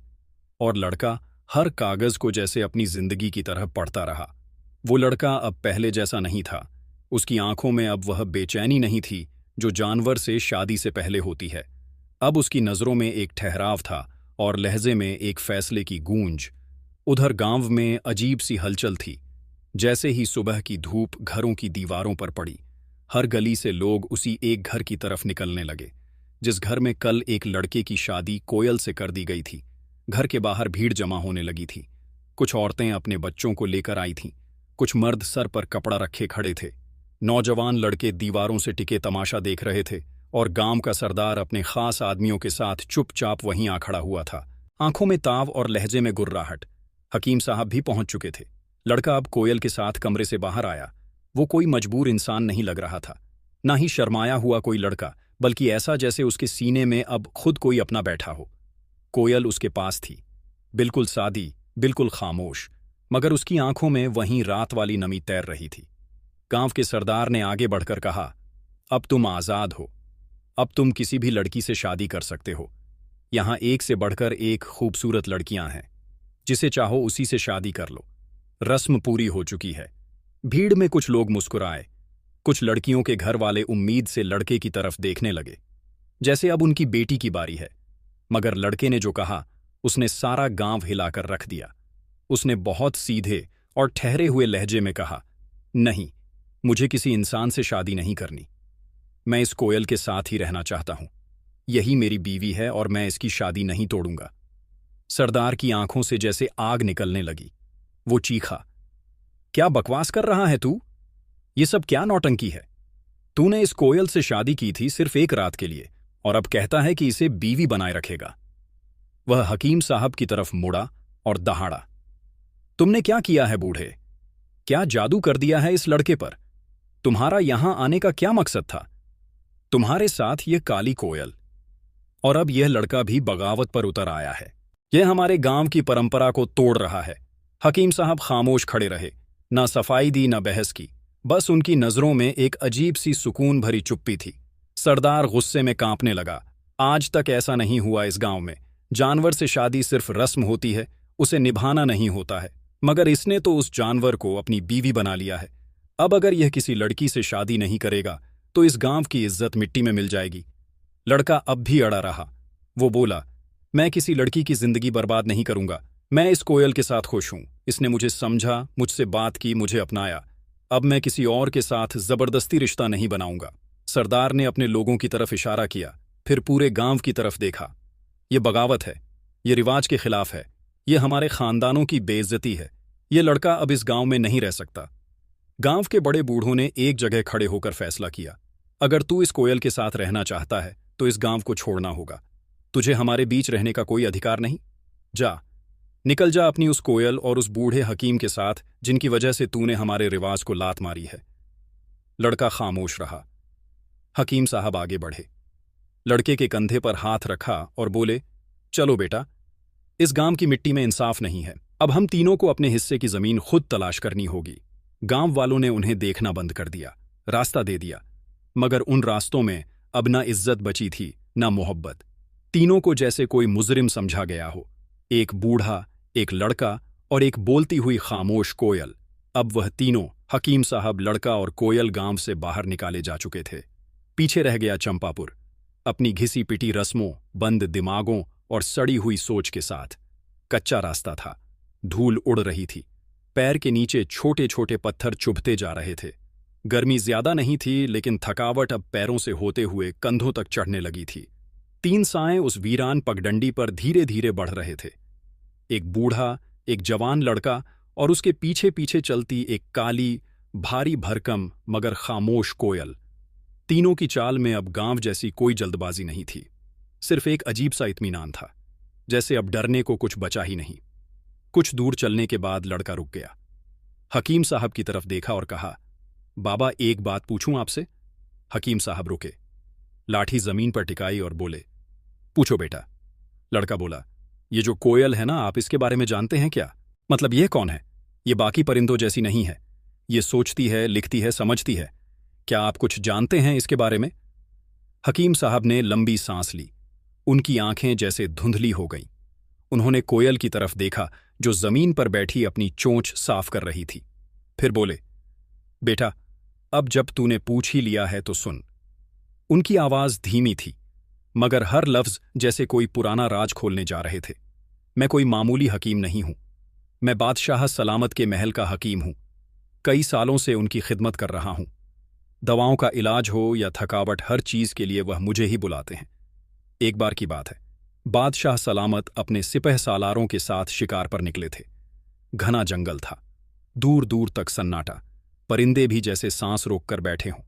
और लड़का हर कागज को जैसे अपनी जिंदगी की तरह पढ़ता रहा। वो लड़का अब पहले जैसा नहीं था। उसकी आंखों में अब वह बेचैनी नहीं थी जो जानवर से शादी से पहले होती है। अब उसकी नज़रों में एक ठहराव था और लहजे में एक फैसले की गूंज। उधर गांव में अजीब सी हलचल थी। जैसे ही सुबह की धूप घरों की दीवारों पर पड़ी, हर गली से लोग उसी एक घर की तरफ निकलने लगे जिस घर में कल एक लड़के की शादी कोयल से कर दी गई थी। घर के बाहर भीड़ जमा होने लगी थी। कुछ औरतें अपने बच्चों को लेकर आई थीं, कुछ मर्द सर पर कपड़ा रखे खड़े थे। नौजवान लड़के दीवारों से टिके तमाशा देख रहे थे और गांव का सरदार अपने खास आदमियों के साथ चुपचाप वहीं आ खड़ा हुआ था, आंखों में ताव और लहजे में गुर्राहट। हकीम साहब भी पहुंच चुके थे। लड़का अब कोयल के साथ कमरे से बाहर आया। वो कोई मजबूर इंसान नहीं लग रहा था, ना ही शर्माया हुआ कोई लड़का, बल्कि ऐसा जैसे उसके सीने में अब खुद कोई अपना बैठा हो। कोयल उसके पास थी, बिल्कुल सादी, बिल्कुल खामोश, मगर उसकी आंखों में वहीं रात वाली नमी तैर रही थी। गांव के सरदार ने आगे बढ़कर कहा, अब तुम आजाद हो। अब तुम किसी भी लड़की से शादी कर सकते हो। यहां एक से बढ़कर एक खूबसूरत लड़कियां हैं, जिसे चाहो उसी से शादी कर लो। रस्म पूरी हो चुकी है। भीड़ में कुछ लोग मुस्कुराए। कुछ लड़कियों के घर वाले उम्मीद से लड़के की तरफ देखने लगे, जैसे अब उनकी बेटी की बारी है। मगर लड़के ने जो कहा, उसने सारा गांव हिलाकर रख दिया। उसने बहुत सीधे और ठहरे हुए लहजे में कहा, नहीं, मुझे किसी इंसान से शादी नहीं करनी। मैं इस कोयल के साथ ही रहना चाहता हूं। यही मेरी बीवी है और मैं इसकी शादी नहीं तोड़ूंगा। सरदार की आंखों से जैसे आग निकलने लगी। वो चीखा, क्या बकवास कर रहा है तू? ये सब क्या नौटंकी है? तूने इस कोयल से शादी की थी सिर्फ एक रात के लिए, और अब कहता है कि इसे बीवी बनाए रखेगा। वह हकीम साहब की तरफ मुड़ा और दहाड़ा, तुमने क्या किया है बूढ़े? क्या जादू कर दिया है इस लड़के पर? तुम्हारा यहां आने का क्या मकसद था? तुम्हारे साथ ये काली कोयल, और अब यह लड़का भी बगावत पर उतर आया है। यह हमारे गांव की परंपरा को तोड़ रहा है। हकीम साहब खामोश खड़े रहे, ना सफाई दी ना बहस की। बस उनकी नजरों में एक अजीब सी सुकून भरी चुप्पी थी। सरदार गुस्से में कांपने लगा। आज तक ऐसा नहीं हुआ इस गांव में। जानवर से शादी सिर्फ रस्म होती है, उसे निभाना नहीं होता है। मगर इसने तो उस जानवर को अपनी बीवी बना लिया है। अब अगर यह किसी लड़की से शादी नहीं करेगा तो इस गांव की इज्जत मिट्टी में मिल जाएगी। लड़का अब भी अड़ा रहा। वो बोला, मैं किसी लड़की की जिंदगी बर्बाद नहीं करूंगा। मैं इस कोयल के साथ खुश हूं। इसने मुझे समझा, मुझसे बात की, मुझे अपनाया। अब मैं किसी और के साथ जबरदस्ती रिश्ता नहीं बनाऊंगा। सरदार ने अपने लोगों की तरफ इशारा किया, फिर पूरे गांव की तरफ देखा। ये बगावत है, ये रिवाज के खिलाफ है, ये हमारे खानदानों की बेइज्जती है। ये लड़का अब इस गांव में नहीं रह सकता। गांव के बड़े बूढ़ों ने एक जगह खड़े होकर फैसला किया, अगर तू इस कोयल के साथ रहना चाहता है तो इस गांव को छोड़ना होगा। तुझे हमारे बीच रहने का कोई अधिकार नहीं। जा, निकल जा अपनी उस कोयल और उस बूढ़े हकीम के साथ जिनकी वजह से तूने हमारे रिवाज को लात मारी है। लड़का खामोश रहा। हकीम साहब आगे बढ़े, लड़के के कंधे पर हाथ रखा और बोले, चलो बेटा, इस गांव की मिट्टी में इंसाफ नहीं है। अब हम तीनों को अपने हिस्से की जमीन खुद तलाश करनी होगी। गांव वालों ने उन्हें देखना बंद कर दिया, रास्ता दे दिया, मगर उन रास्तों में अब ना इज्जत बची थी ना मोहब्बत। तीनों को जैसे कोई मुजरिम समझा गया हो। एक बूढ़ा, एक लड़का और एक बोलती हुई खामोश कोयल। अब वह तीनों, हकीम साहब, लड़का और कोयल, गांव से बाहर निकाले जा चुके थे। पीछे रह गया चंपापुर, अपनी घिसी पिटी रस्मों, बंद दिमागों और सड़ी हुई सोच के साथ। कच्चा रास्ता था, धूल उड़ रही थी, पैर के नीचे छोटे छोटे पत्थर चुभते जा रहे थे। गर्मी ज्यादा नहीं थी, लेकिन थकावट अब पैरों से होते हुए कंधों तक चढ़ने लगी थी। 3 साएं उस वीरान पगडंडी पर धीरे धीरे बढ़ रहे थे। एक बूढ़ा, एक जवान लड़का और उसके पीछे पीछे चलती एक काली, भारी भरकम मगर खामोश कोयल। तीनों की चाल में अब गांव जैसी कोई जल्दबाजी नहीं थी, सिर्फ एक अजीब सा इत्मीनान था, जैसे अब डरने को कुछ बचा ही नहीं। कुछ दूर चलने के बाद लड़का रुक गया। हकीम साहब की तरफ देखा और कहा, बाबा, एक बात पूछूं आपसे? हकीम साहब रुके, लाठी जमीन पर टिकाई और बोले, पूछो बेटा। लड़का बोला, ये जो कोयल है ना, आप इसके बारे में जानते हैं क्या? मतलब ये कौन है? ये बाकी परिंदों जैसी नहीं है। ये सोचती है, लिखती है, समझती है। क्या आप कुछ जानते हैं इसके बारे में? हकीम साहब ने लंबी सांस ली। उनकी आंखें जैसे धुंधली हो गईं। उन्होंने कोयल की तरफ देखा जो जमीन पर बैठी अपनी चोंच साफ कर रही थी। फिर बोले, बेटा, अब जब तूने पूछ ही लिया है तो सुन। उनकी आवाज धीमी थी, मगर हर लफ्ज जैसे कोई पुराना राज खोलने जा रहे थे। मैं कोई मामूली हकीम नहीं हूं। मैं बादशाह सलामत के महल का हकीम हूं। कई सालों से उनकी खिदमत कर रहा हूं। दवाओं का इलाज हो या थकावट, हर चीज के लिए वह मुझे ही बुलाते हैं। एक बार की बात है, बादशाह सलामत अपने सिपह सालारों के साथ शिकार पर निकले थे। घना जंगल था, दूर दूर तक सन्नाटा, परिंदे भी जैसे सांस रोककर बैठे हों।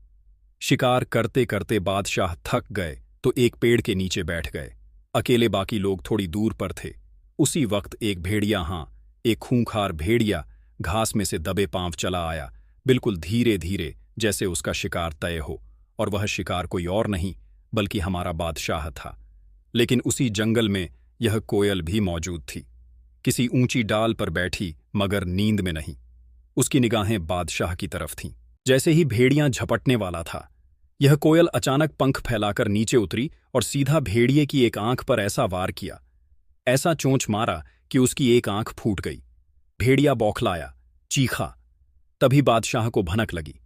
शिकार करते करते बादशाह थक गए तो एक पेड़ के नीचे बैठ गए। अकेले बाकी लोग थोड़ी दूर पर थे। उसी वक्त एक भेड़िया, एक खूंखार भेड़िया घास में से दबे पांव चला आया, बिल्कुल धीरे धीरे, जैसे उसका शिकार तय हो। और वह शिकार कोई और नहीं बल्कि हमारा बादशाह था। लेकिन उसी जंगल में यह कोयल भी मौजूद थी, किसी ऊंची डाल पर बैठी, मगर नींद में नहीं। उसकी निगाहें बादशाह की तरफ थीं। जैसे ही भेड़िया झपटने वाला था, यह कोयल अचानक पंख फैलाकर नीचे उतरी और सीधा भेड़िए की एक आंख पर ऐसा वार किया, ऐसा चोंच मारा कि उसकी एक आंख फूट गई। भेड़िया बौखलाया, चीखा। तभी बादशाह को भनक लगी।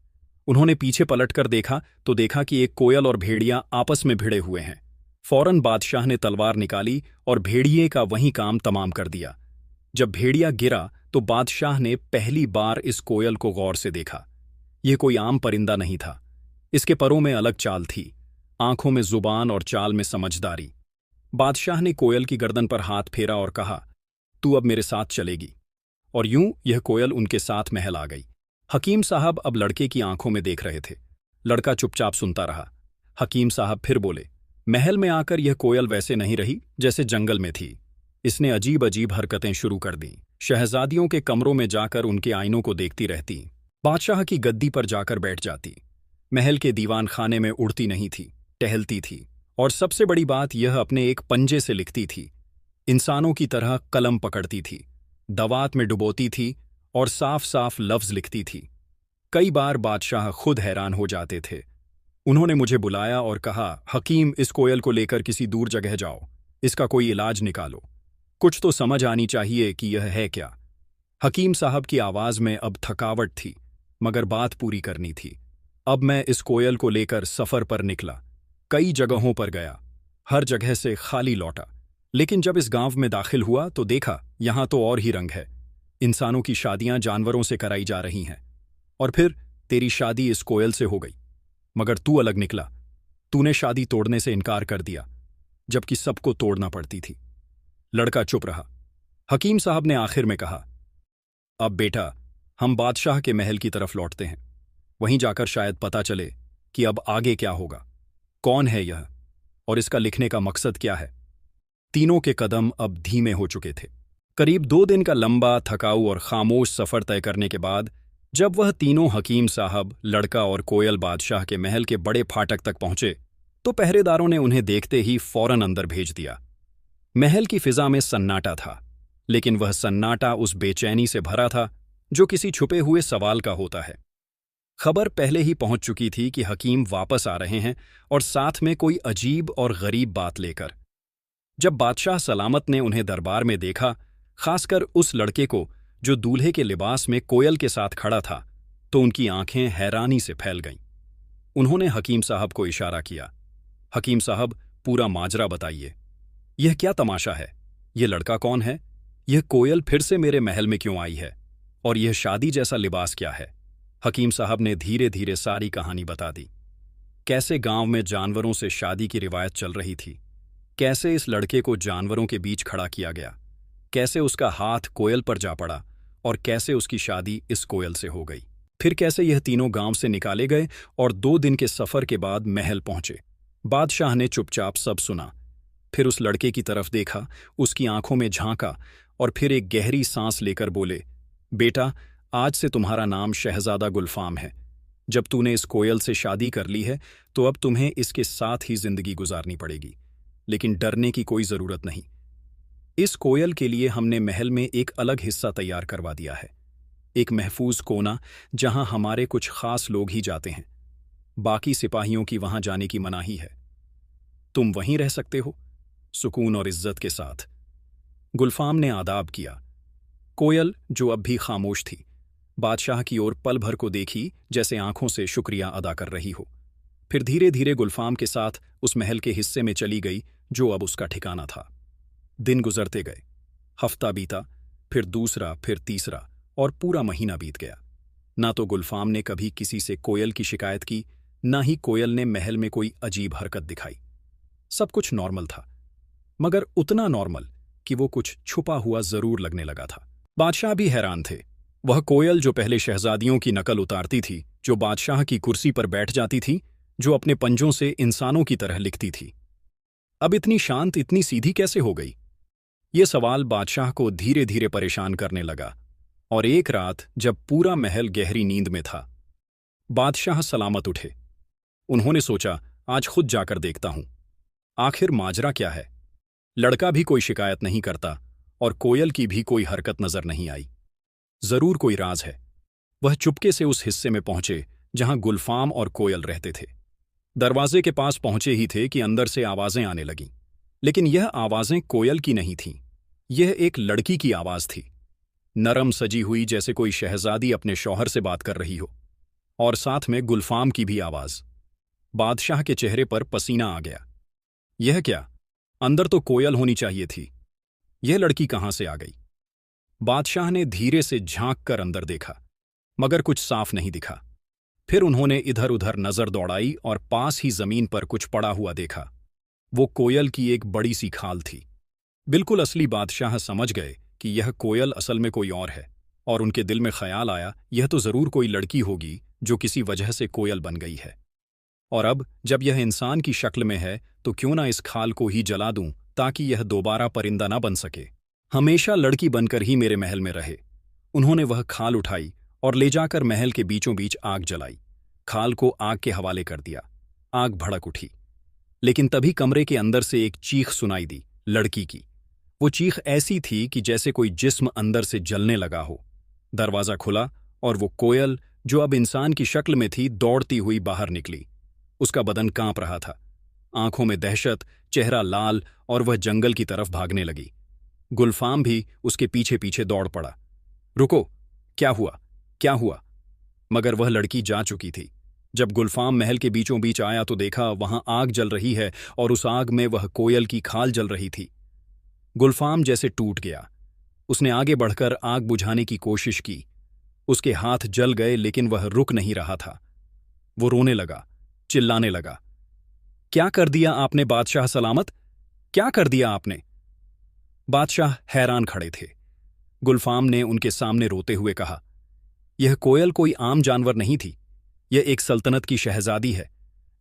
उन्होंने पीछे पलटकर देखा तो देखा कि एक कोयल और भेड़िया आपस में भिड़े हुए हैं। फौरन बादशाह ने तलवार निकाली और भेड़िए का वही काम तमाम कर दिया। जब भेड़िया गिरा तो बादशाह ने पहली बार इस कोयल को गौर से देखा। यह कोई आम परिंदा नहीं था। इसके परों में अलग चाल थी, आंखों में जुबान और चाल में समझदारी। बादशाह ने कोयल की गर्दन पर हाथ फेरा और कहा, तू अब मेरे साथ चलेगी। और यूं यह कोयल उनके साथ महल आ गई। हकीम साहब अब लड़के की आंखों में देख रहे थे। लड़का चुपचाप सुनता रहा। हकीम साहब फिर बोले, महल में आकर यह कोयल वैसे नहीं रही जैसे जंगल में थी। इसने अजीब अजीब हरकतें शुरू कर दी। शहजादियों के कमरों में जाकर उनके आईनों को देखती रहती, बादशाह की गद्दी पर जाकर बैठ जाती, महल के दीवान खाने में उड़ती नहीं थी, टहलती थी, और सबसे बड़ी बात यह अपने एक पंजे से लिखती थी, इंसानों की तरह कलम पकड़ती थी, दवात में डुबोती थी और साफ साफ लफ्ज लिखती थी। कई बार बादशाह खुद हैरान हो जाते थे। उन्होंने मुझे बुलाया और कहा, हकीम, इस कोयल को लेकर किसी दूर जगह जाओ, इसका कोई इलाज निकालो। कुछ तो समझ आनी चाहिए कि यह है क्या। हकीम साहब की आवाज में अब थकावट थी, मगर बात पूरी करनी थी। अब मैं इस कोयल को लेकर सफर पर निकला। कई जगहों पर गया, हर जगह से खाली लौटा। लेकिन जब इस गांव में दाखिल हुआ तो देखा, यहां तो और ही रंग है। इंसानों की शादियां जानवरों से कराई जा रही हैं। और फिर तेरी शादी इस कोयल से हो गई, मगर तू अलग निकला। तूने शादी तोड़ने से इनकार कर दिया, जबकि सबको तोड़ना पड़ती थी। लड़का चुप रहा। हकीम साहब ने आखिर में कहा, अब बेटा, हम बादशाह के महल की तरफ लौटते हैं। वहीं जाकर शायद पता चले कि अब आगे क्या होगा, कौन है यह, और इसका लिखने का मकसद क्या है। तीनों के कदम अब धीमे हो चुके थे। करीब 2 दिन का लंबा, थकाऊ और खामोश सफर तय करने के बाद जब वह तीनों, हकीम साहब, लड़का और कोयल, बादशाह के महल के बड़े फाटक तक पहुंचे तो पहरेदारों ने उन्हें देखते ही फौरन अंदर भेज दिया। महल की फिजा में सन्नाटा था, लेकिन वह सन्नाटा उस बेचैनी से भरा था जो किसी छुपे हुए सवाल का होता है। खबर पहले ही पहुंच चुकी थी कि हकीम वापस आ रहे हैं, और साथ में कोई अजीब और गरीब बात लेकर। जब बादशाह सलामत ने उन्हें दरबार में देखा, खासकर उस लड़के को जो दूल्हे के लिबास में कोयल के साथ खड़ा था, तो उनकी आंखें हैरानी से फैल गईं। उन्होंने हकीम साहब को इशारा किया, हकीम साहब, पूरा माजरा बताइए। यह क्या तमाशा है? यह लड़का कौन है? यह कोयल फिर से मेरे महल में क्यों आई है? और यह शादी जैसा लिबास क्या है? हकीम साहब ने धीरे धीरे सारी कहानी बता दी। कैसे गांव में जानवरों से शादी की रिवायत चल रही थी, कैसे इस लड़के को जानवरों के बीच खड़ा किया गया, कैसे उसका हाथ कोयल पर जा पड़ा, और कैसे उसकी शादी इस कोयल से हो गई। फिर कैसे यह तीनों गांव से निकाले गए और 2 दिन के सफर के बाद महल पहुंचे। बादशाह ने चुपचाप सब सुना, फिर उस लड़के की तरफ देखा, उसकी आंखों में झांका, और फिर एक गहरी सांस लेकर बोले, बेटा, आज से तुम्हारा नाम शहजादा गुलफाम है। जब तूने इस कोयल से शादी कर ली है तो अब तुम्हें इसके साथ ही जिंदगी गुजारनी पड़ेगी। लेकिन डरने की कोई जरूरत नहीं। इस कोयल के लिए हमने महल में एक अलग हिस्सा तैयार करवा दिया है, एक महफूज कोना जहां हमारे कुछ खास लोग ही जाते हैं। बाकी सिपाहियों की वहां जाने की मनाही है। तुम वहीं रह सकते हो, सुकून और इज्जत के साथ। गुलफाम ने आदाब किया। कोयल, जो अब भी खामोश थी, बादशाह की ओर पल भर को देखी, जैसे आंखों से शुक्रिया अदा कर रही हो। फिर धीरे धीरे गुलफाम के साथ उस महल के हिस्से में चली गई जो अब उसका ठिकाना था। दिन गुजरते गए, हफ्ता बीता, फिर दूसरा, फिर तीसरा, और पूरा महीना बीत गया। ना तो गुलफाम ने कभी किसी से कोयल की शिकायत की, ना ही कोयल ने महल में कोई अजीब हरकत दिखाई। सब कुछ नॉर्मल था। मगर उतना नॉर्मल कि वो कुछ छुपा हुआ जरूर लगने लगा था। बादशाह भी हैरान थे। वह कोयल जो पहले शहजादियों की नकल उतारती थी, जो बादशाह की कुर्सी पर बैठ जाती थी, जो अपने पंजों से इंसानों की तरह लिखती थी, अब इतनी शांत, इतनी सीधी कैसे हो गई? ये सवाल बादशाह को धीरे धीरे परेशान करने लगा। और एक रात जब पूरा महल गहरी नींद में था, बादशाह सलामत उठे। उन्होंने सोचा, आज खुद जाकर देखता हूं, आखिर माजरा क्या है। लड़का भी कोई शिकायत नहीं करता और कोयल की भी कोई हरकत नजर नहीं आई। जरूर कोई राज है। वह चुपके से उस हिस्से में पहुंचे जहां गुलफाम और कोयल रहते थे। दरवाजे के पास पहुंचे ही थे कि अंदर से आवाजें आने लगीं। लेकिन यह आवाजें कोयल की नहीं थीं। यह एक लड़की की आवाज थी, नरम सजी हुई, जैसे कोई शहजादी अपने शौहर से बात कर रही हो। और साथ में गुलफाम की भी आवाज। बादशाह के चेहरे पर पसीना आ गया। यह क्या? अंदर तो कोयल होनी चाहिए थी। यह लड़की कहां से आ गई? बादशाह ने धीरे से झांक कर अंदर देखा, मगर कुछ साफ नहीं दिखा। फिर उन्होंने इधर उधर नजर दौड़ाई और पास ही जमीन पर कुछ पड़ा हुआ देखा। वो कोयल की एक बड़ी सी खाल थी। बिल्कुल असली। बादशाह समझ गए कि यह कोयल असल में कोई और है, और उनके दिल में ख्याल आया, यह तो जरूर कोई लड़की होगी जो किसी वजह से कोयल बन गई है। और अब जब यह इंसान की शक्ल में है तो क्यों ना इस खाल को ही जला दूं, ताकि यह दोबारा परिंदा ना बन सके, हमेशा लड़की बनकर ही मेरे महल में रहे। उन्होंने वह खाल उठाई और ले जाकर महल के बीचों बीच आग जलाई। खाल को आग के हवाले कर दिया। आग भड़क उठी, लेकिन तभी कमरे के अंदर से एक चीख सुनाई दी, लड़की की। वो चीख ऐसी थी कि जैसे कोई जिस्म अंदर से जलने लगा हो। दरवाजा खुला और वो कोयल, जो अब इंसान की शक्ल में थी, दौड़ती हुई बाहर निकली। उसका बदन कांप रहा था, आंखों में दहशत, चेहरा लाल, और वह जंगल की तरफ भागने लगी। गुलफाम भी उसके पीछे पीछे दौड़ पड़ा। रुको, क्या हुआ, क्या हुआ? मगर वह लड़की जा चुकी थी। जब गुलफाम महल के बीचों बीच आया तो देखा वहां आग जल रही है, और उस आग में वह कोयल की खाल जल रही थी। गुलफाम जैसे टूट गया। उसने आगे बढ़कर आग बुझाने की कोशिश की। उसके हाथ जल गए, लेकिन वह रुक नहीं रहा था। वो रोने लगा, चिल्लाने लगा, क्या कर दिया आपने बादशाह सलामत? क्या कर दिया आपने? बादशाह हैरान खड़े थे। गुलफाम ने उनके सामने रोते हुए कहा, यह कोयल कोई आम जानवर नहीं थी। यह एक सल्तनत की शहजादी है,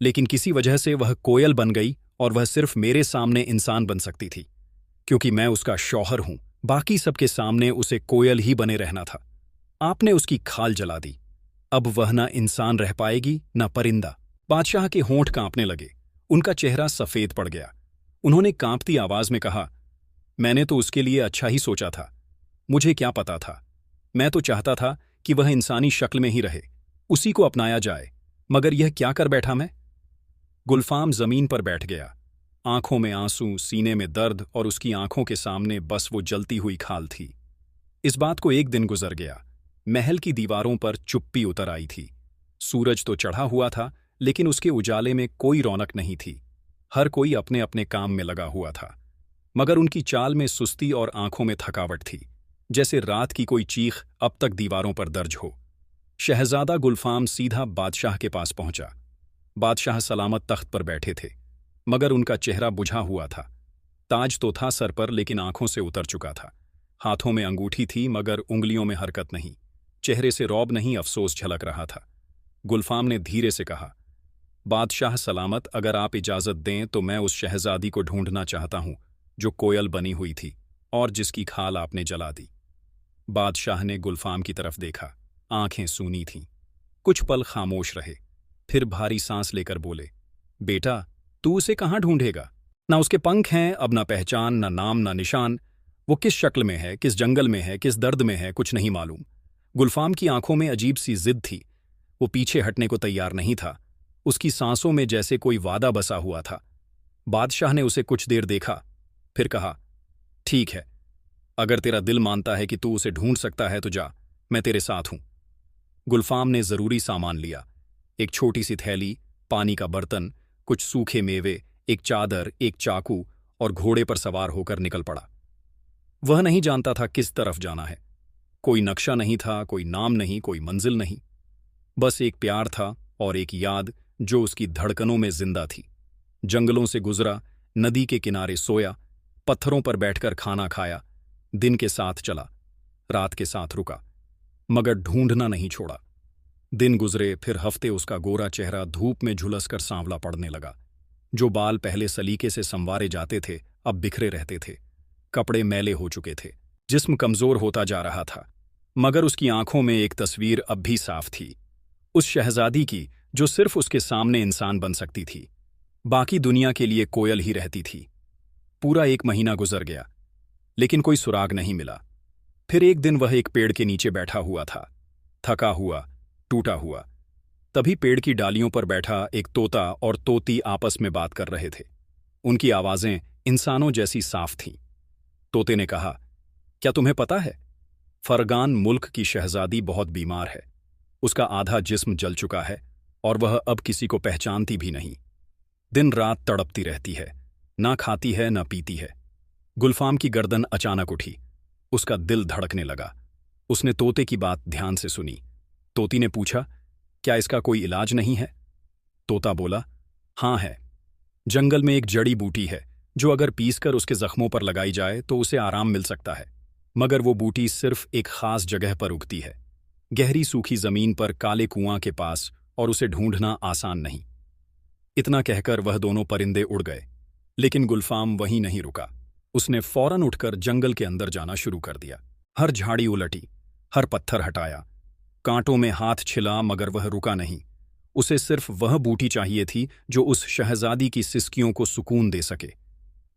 लेकिन किसी वजह से वह कोयल बन गई, और वह सिर्फ मेरे सामने इंसान बन सकती थी, क्योंकि मैं उसका शौहर हूं। बाकी सबके सामने उसे कोयल ही बने रहना था। आपने उसकी खाल जला दी। अब वह ना इंसान रह पाएगी, ना परिंदा। बादशाह के होंठ कांपने लगे। उनका चेहरा सफेद पड़ गया। उन्होंने कांपती आवाज में कहा, मैंने तो उसके लिए अच्छा ही सोचा था। मुझे क्या पता था? मैं तो चाहता था कि वह इंसानी शक्ल में ही रहे, उसी को अपनाया जाए। मगर यह क्या कर बैठा मैं? गुलफाम जमीन पर बैठ गया, आंखों में आंसू, सीने में दर्द, और उसकी आंखों के सामने बस वो जलती हुई खाल थी। इस बात को एक दिन गुजर गया। महल की दीवारों पर चुप्पी उतर आई थी। सूरज तो चढ़ा हुआ था, लेकिन उसके उजाले में कोई रौनक नहीं थी। हर कोई अपने अपने काम में लगा हुआ था, मगर उनकी चाल में सुस्ती और आंखों में थकावट थी, जैसे रात की कोई चीख अब तक दीवारों पर दर्ज हो। शहजादा गुलफाम सीधा बादशाह के पास पहुंचा। बादशाह सलामत तख्त पर बैठे थे, मगर उनका चेहरा बुझा हुआ था। ताज तो था सर पर, लेकिन आंखों से उतर चुका था। हाथों में अंगूठी थी, मगर उंगलियों में हरकत नहीं। चेहरे से रौब नहीं, अफसोस झलक रहा था। गुलफाम ने धीरे से कहा, बादशाह सलामत, अगर आप इजाजत दें तो मैं उस शहजादी को ढूंढना चाहता हूं जो कोयल बनी हुई थी और जिसकी खाल आपने जला दी। बादशाह ने गुलफाम की तरफ देखा। आंखें सूनी थीं। कुछ पल खामोश रहे, फिर भारी सांस लेकर बोले, बेटा, तू उसे कहाँ ढूंढेगा? ना उसके पंख हैं अब, ना पहचान, ना नाम, ना निशान। वो किस शक्ल में है, किस जंगल में है, किस दर्द में है, कुछ नहीं मालूम। गुलफाम की आंखों में अजीब सी जिद थी। वो पीछे हटने को तैयार नहीं था। उसकी सांसों में जैसे कोई वादा बसा हुआ था। बादशाह ने उसे कुछ देर देखा, फिर कहा, ठीक है, अगर तेरा दिल मानता है कि तू उसे ढूंढ सकता है तो जा, मैं तेरे साथ हूं। गुलफाम ने जरूरी सामान लिया। एक छोटी सी थैली, पानी का बर्तन, कुछ सूखे मेवे, एक चादर, एक चाकू, और घोड़े पर सवार होकर निकल पड़ा। वह नहीं जानता था किस तरफ जाना है। कोई नक्शा नहीं था, कोई नाम नहीं, कोई मंजिल नहीं। बस एक प्यार था और एक याद जो उसकी धड़कनों में जिंदा थी। जंगलों से गुजरा, नदी के किनारे सोया, पत्थरों पर बैठकर खाना खाया। दिन के साथ चला, रात के साथ रुका, मगर ढूंढना नहीं छोड़ा। दिन गुजरे, फिर हफ्ते। उसका गोरा चेहरा धूप में झुलसकर सांवला पड़ने लगा। जो बाल पहले सलीके से संवारे जाते थे अब बिखरे रहते थे। कपड़े मैले हो चुके थे। जिस्म कमजोर होता जा रहा था, मगर उसकी आंखों में एक तस्वीर अब भी साफ थी, उस शहजादी की जो सिर्फ उसके सामने इंसान बन सकती थी, बाकी दुनिया के लिए कोयल ही रहती थी। पूरा 1 महीना गुजर गया, लेकिन कोई सुराग नहीं मिला। फिर एक दिन वह एक पेड़ के नीचे बैठा हुआ था, थका हुआ, टूटा हुआ। तभी पेड़ की डालियों पर बैठा एक तोता और तोती आपस में बात कर रहे थे। उनकी आवाजें इंसानों जैसी साफ थीं। तोते ने कहा, क्या तुम्हें पता है, फरगान मुल्क की शहजादी बहुत बीमार है। उसका आधा जिस्म जल चुका है और वह अब किसी को पहचानती भी नहीं। दिन रात तड़पती रहती है, ना खाती है ना पीती है। गुलफाम की गर्दन अचानक उठी। उसका दिल धड़कने लगा। उसने तोते की बात ध्यान से सुनी। तोती ने पूछा, क्या इसका कोई इलाज नहीं है? तोता बोला, हाँ है। जंगल में एक जड़ी बूटी है जो अगर पीसकर उसके जख्मों पर लगाई जाए तो उसे आराम मिल सकता है, मगर वो बूटी सिर्फ एक खास जगह पर उगती है, गहरी सूखी जमीन पर काले कुआं के पास, और उसे ढूंढना आसान नहीं। इतना कहकर वह दोनों परिंदे उड़ गए, लेकिन गुलफाम वहीं नहीं रुका। उसने फौरन उठकर जंगल के अंदर जाना शुरू कर दिया। हर झाड़ी उलटी, हर पत्थर हटाया, कांटों में हाथ छिला, मगर वह रुका नहीं। उसे सिर्फ वह बूटी चाहिए थी जो उस शहजादी की सिसकियों को सुकून दे सके।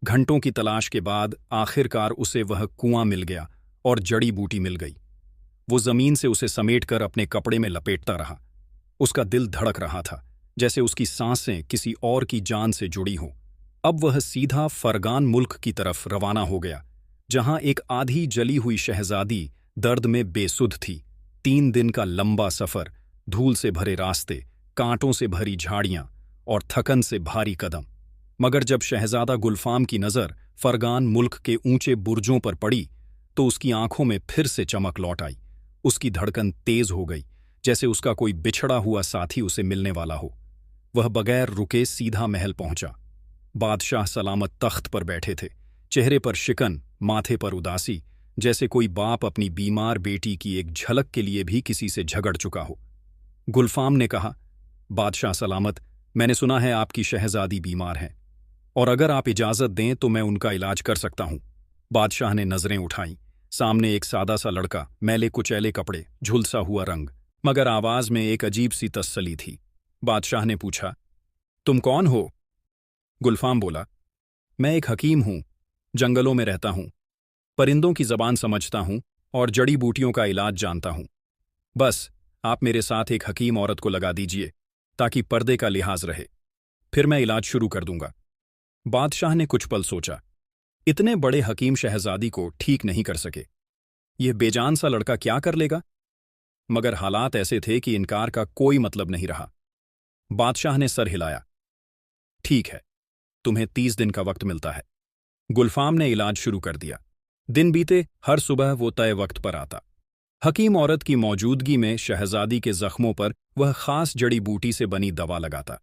घंटों की तलाश के बाद आखिरकार उसे वह कुआं मिल गया और जड़ी बूटी मिल गई। वो जमीन से उसे समेटकर अपने कपड़े में लपेटता रहा। उसका दिल धड़क रहा था, जैसे उसकी सांसें किसी और की जान से जुड़ी हों। अब वह सीधा फरगान मुल्क की तरफ रवाना हो गया, जहां एक आधी जली हुई शहजादी दर्द में बेसुध थी। 3 दिन का लंबा सफर, धूल से भरे रास्ते, कांटों से भरी झाड़ियां और थकन से भारी कदम। मगर जब शहजादा गुलफाम की नज़र फरगान मुल्क के ऊंचे बुर्जों पर पड़ी तो उसकी आंखों में फिर से चमक लौट आई। उसकी धड़कन तेज हो गई, जैसे उसका कोई बिछड़ा हुआ साथी उसे मिलने वाला हो। वह बगैर रुके सीधा महल पहुंचा। बादशाह सलामत तख्त पर बैठे थे, चेहरे पर शिकन, माथे पर उदासी, जैसे कोई बाप अपनी बीमार बेटी की एक झलक के लिए भी किसी से झगड़ चुका हो। गुलफाम ने कहा, बादशाह सलामत, मैंने सुना है आपकी शहजादी बीमार है, और अगर आप इजाजत दें तो मैं उनका इलाज कर सकता हूं। बादशाह ने नजरें उठाईं। सामने एक सादा सा लड़का, मैले कुचैले कपड़े, झुलसा हुआ रंग, मगर आवाज में एक अजीब सी तसल्ली थी। बादशाह ने पूछा, तुम कौन हो? गुलफाम बोला, मैं एक हकीम हूं, जंगलों में रहता हूं, परिंदों की जबान समझता हूं और जड़ी बूटियों का इलाज जानता हूं। बस आप मेरे साथ एक हकीम औरत को लगा दीजिए ताकि पर्दे का लिहाज रहे, फिर मैं इलाज शुरू कर दूंगा। बादशाह ने कुछ पल सोचा। इतने बड़े हकीम शहजादी को ठीक नहीं कर सके। यह बेजान सा लड़का क्या कर लेगा? मगर हालात ऐसे थे कि इनकार का कोई मतलब नहीं रहा। बादशाह ने सर हिलाया। ठीक है, तुम्हें 30 दिन का वक्त मिलता है। गुलफाम ने इलाज शुरू कर दिया। दिन बीते, हर सुबह वो तय वक्त पर आता। हकीम औरत की मौजूदगी में शहजादी के जख्मों पर वह खास जड़ी बूटी से बनी दवा लगाता,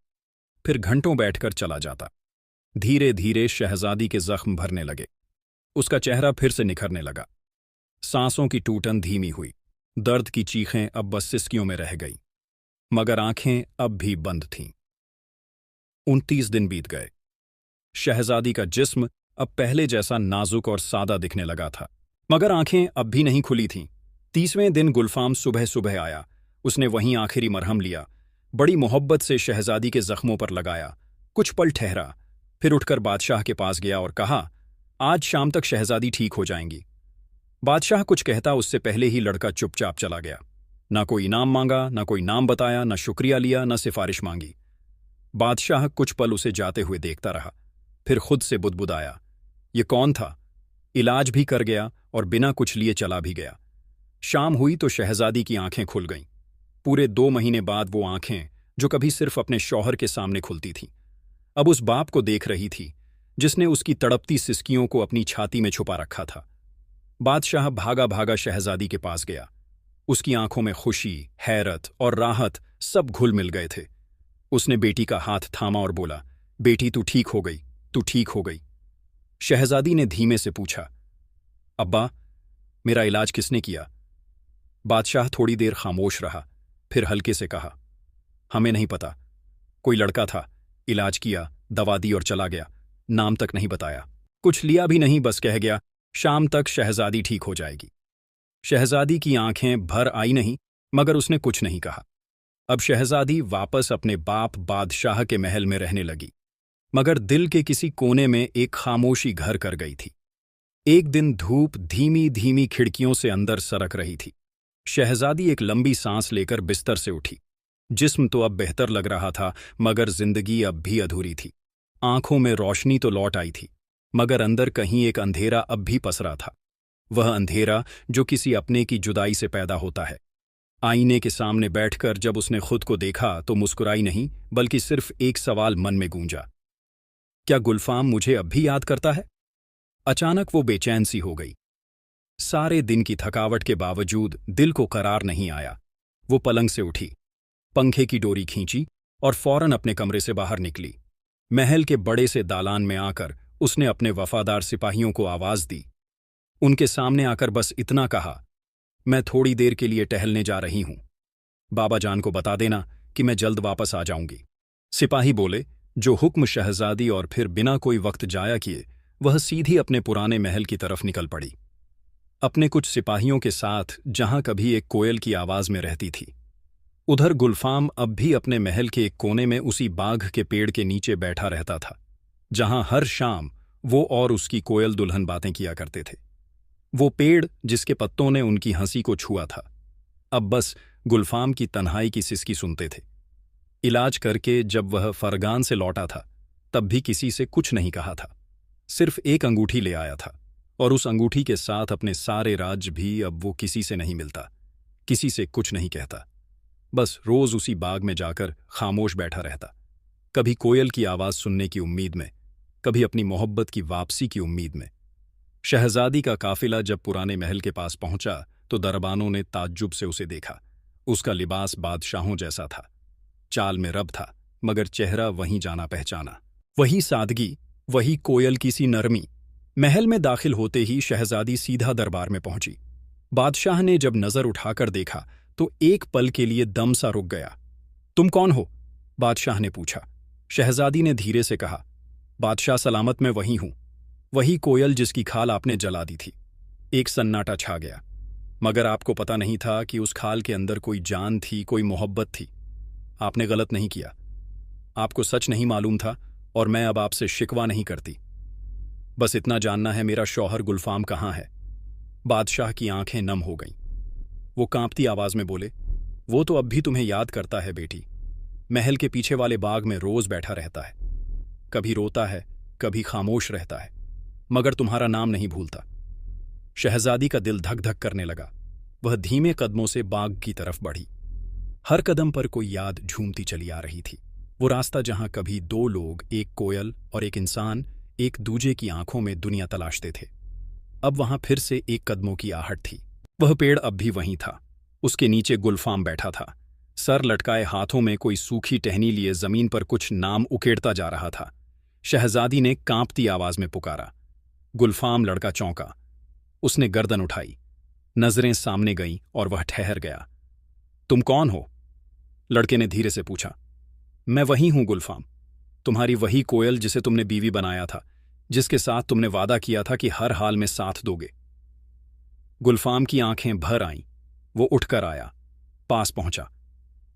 फिर घंटों बैठकर चला जाता। धीरे धीरे शहजादी के जख्म भरने लगे। उसका चेहरा फिर से निखरने लगा। सांसों की टूटन धीमी हुई। दर्द की चीखें अब बस सिसकियों में रह गई, मगर आंखें अब भी बंद थीं। 29 दिन बीत गए। शहजादी का जिस्म अब पहले जैसा नाजुक और सादा दिखने लगा था, मगर आंखें अब भी नहीं खुली थीं। 30वें दिन गुलफाम सुबह सुबह आया। उसने वहीं आखिरी मरहम लिया, बड़ी मोहब्बत से शहजादी के जख्मों पर लगाया। कुछ पल ठहरा, फिर उठकर बादशाह के पास गया और कहा, आज शाम तक शहजादी ठीक हो जाएंगी। बादशाह कुछ कहता उससे पहले ही लड़का चुपचाप चला गया। ना कोई इनाम मांगा, ना कोई नाम बताया, ना शुक्रिया लिया, ना सिफारिश मांगी। बादशाह कुछ पल उसे जाते हुए देखता रहा, फिर खुद से बुदबुदाया, ये कौन था? इलाज भी कर गया और बिना कुछ लिए चला भी गया। शाम हुई तो शहजादी की आंखें खुल गईं। पूरे 2 महीने बाद वो आंखें, जो कभी सिर्फ अपने शौहर के सामने खुलती थीं, अब उस बाप को देख रही थी जिसने उसकी तड़पती सिसकियों को अपनी छाती में छुपा रखा था। बादशाह भागा भागा शहजादी के पास गया। उसकी आंखों में खुशी, हैरत और राहत सब घुल मिल गए थे। उसने बेटी का हाथ थामा और बोला, बेटी तू ठीक हो गई, तू ठीक हो गई। शहजादी ने धीमे से पूछा, अब्बा, मेरा इलाज किसने किया? बादशाह थोड़ी देर खामोश रहा, फिर हल्के से कहा, हमें नहीं पता। कोई लड़का था, इलाज किया, दवा दी और चला गया। नाम तक नहीं बताया, कुछ लिया भी नहीं, बस कह गया शाम तक शहजादी ठीक हो जाएगी। शहजादी की आंखें भर आई नहीं, मगर उसने कुछ नहीं कहा। अब शहजादी वापस अपने बाप बादशाह के महल में रहने लगी, मगर दिल के किसी कोने में एक खामोशी घर कर गई थी। एक दिन धूप धीमी धीमी खिड़कियों से अंदर सरक रही थी। शहजादी एक लंबी सांस लेकर बिस्तर से उठी। जिस्म तो अब बेहतर लग रहा था, मगर जिंदगी अब भी अधूरी थी। आंखों में रोशनी तो लौट आई थी, मगर अंदर कहीं एक अंधेरा अब भी पसरा था। वह अंधेरा जो किसी अपने की जुदाई से पैदा होता है। आईने के सामने बैठकर जब उसने खुद को देखा तो मुस्कुराई नहीं, बल्कि सिर्फ एक सवाल मन में गूंजा, क्या गुलफाम मुझे अब भी याद करता है? अचानक वो बेचैन सी हो गई। सारे दिन की थकावट के बावजूद दिल को करार नहीं आया। वो पलंग से उठी, पंखे की डोरी खींची और फौरन अपने कमरे से बाहर निकली। महल के बड़े से दालान में आकर उसने अपने वफादार सिपाहियों को आवाज दी। उनके सामने आकर बस इतना कहा, मैं थोड़ी देर के लिए टहलने जा रही हूं। बाबा जान को बता देना कि मैं जल्द वापस आ जाऊंगी। सिपाही बोले, जो हुक्म शहजादी, और फिर बिना कोई वक्त जाया किए वह सीधी अपने पुराने महल की तरफ निकल पड़ी। अपने कुछ सिपाहियों के साथ जहां कभी एक कोयल की आवाज में रहती थी, उधर गुलफाम अब भी अपने महल के एक कोने में उसी बाघ के पेड़ के नीचे बैठा रहता था, जहां हर शाम वो और उसकी कोयल दुल्हन बातें किया करते थे। वो पेड़ जिसके पत्तों ने उनकी हंसी को छुआ था, अब बस गुलफाम की तन्हाई की सिसकी सुनते थे। इलाज करके जब वह फरगान से लौटा था, तब भी किसी से कुछ नहीं कहा था। सिर्फ एक अंगूठी ले आया था, और उस अंगूठी के साथ अपने सारे राज भी। अब वो किसी से नहीं मिलता, किसी से कुछ नहीं कहता, बस रोज उसी बाग में जाकर खामोश बैठा रहता, कभी कोयल की आवाज सुनने की उम्मीद में, कभी अपनी मोहब्बत की वापसी की उम्मीद में। शहजादी का काफिला जब पुराने महल के पास पहुंचा तो दरबानों ने ताज्जुब से उसे देखा। उसका लिबास बादशाहों जैसा था, चाल में रब था, मगर चेहरा वहीं जाना पहचाना, वही सादगी, वही कोयल की सी नरमी। महल में दाखिल होते ही शहजादी सीधा दरबार में पहुंची। बादशाह ने जब नजर उठाकर देखा तो एक पल के लिए दम सा रुक गया। तुम कौन हो? बादशाह ने पूछा। शहजादी ने धीरे से कहा, बादशाह सलामत, मैं वही हूं, वही कोयल जिसकी खाल आपने जला दी थी। एक सन्नाटा छा गया, मगर आपको पता नहीं था कि उस खाल के अंदर कोई जान थी, कोई मोहब्बत थी। आपने गलत नहीं किया, आपको सच नहीं मालूम था, और मैं अब आपसे शिकवा नहीं करती। बस इतना जानना है, मेरा शौहर गुलफाम कहाँ है? बादशाह की आंखें नम हो गईं। वो कांपती आवाज में बोले, वो तो अब भी तुम्हें याद करता है बेटी। महल के पीछे वाले बाग में रोज बैठा रहता है, कभी रोता है, कभी खामोश रहता है, मगर तुम्हारा नाम नहीं भूलता। शहजादी का दिल धक धक करने लगा। वह धीमे कदमों से बाग की तरफ बढ़ी। हर कदम पर कोई याद झूमती चली आ रही थी। वो रास्ता जहां कभी दो लोग, एक कोयल और एक इंसान, एक दूजे की आंखों में दुनिया तलाशते थे, अब वहां फिर से एक कदमों की आहट थी। वह पेड़ अब भी वहीं था, उसके नीचे गुलफाम बैठा था, सर लटकाए, हाथों में कोई सूखी टहनी लिए जमीन पर कुछ नाम उकेड़ता जा रहा था। शहजादी ने कांपती आवाज में पुकारा। गुलफाम लड़का चौंका, उसने गर्दन उठाई, नजरें सामने गईं और वह ठहर गया। तुम कौन हो? लड़के ने धीरे से पूछा। मैं वही हूं गुलफाम, तुम्हारी वही कोयल जिसे तुमने बीवी बनाया था, जिसके साथ तुमने वादा किया था कि हर हाल में साथ दोगे। गुलफाम की आंखें भर आईं। वो उठकर आया, पास पहुंचा,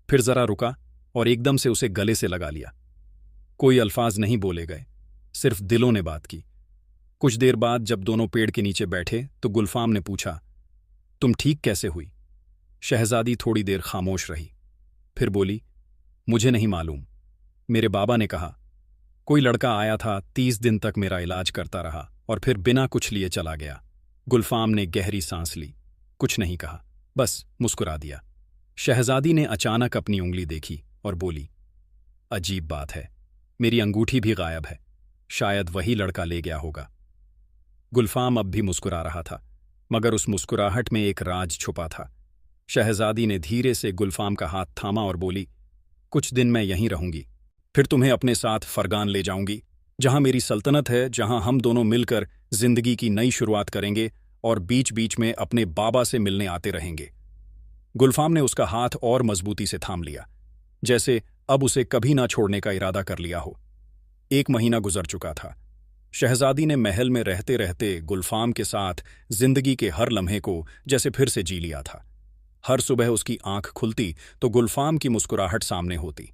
फिर जरा रुका और एकदम से उसे गले से लगा लिया। कोई अल्फाज नहीं बोले गए, सिर्फ दिलों ने बात की। कुछ देर बाद जब दोनों पेड़ के नीचे बैठे तो गुलफाम ने पूछा, तुम ठीक कैसे हुई? शहजादी थोड़ी देर खामोश रही, फिर बोली, मुझे नहीं मालूम। मेरे बाबा ने कहा, कोई लड़का आया था, 30 दिन तक मेरा इलाज करता रहा और फिर बिना कुछ लिए चला गया। गुलफाम ने गहरी सांस ली, कुछ नहीं कहा, बस मुस्कुरा दिया। शहजादी ने अचानक अपनी उंगली देखी और बोली, अजीब बात है, मेरी अंगूठी भी गायब है, शायद वही लड़का ले गया होगा। गुलफाम अब भी मुस्कुरा रहा था, मगर उस मुस्कुराहट में एक राज छुपा था। शहजादी ने धीरे से गुलफाम का हाथ थामा और बोली, कुछ दिन मैं यहीं रहूंगी, फिर तुम्हें अपने साथ फरगान ले जाऊंगी। जहां मेरी सल्तनत है, जहां हम दोनों मिलकर जिंदगी की नई शुरुआत करेंगे और बीच बीच में अपने बाबा से मिलने आते रहेंगे। गुलफाम ने उसका हाथ और मजबूती से थाम लिया, जैसे अब उसे कभी ना छोड़ने का इरादा कर लिया हो। 1 महीना गुजर चुका था। शहजादी ने महल में रहते रहते गुलफाम के साथ जिंदगी के हर लम्हे को जैसे फिर से जी लिया था। हर सुबह उसकी आंख खुलती तो गुलफाम की मुस्कुराहट सामने होती।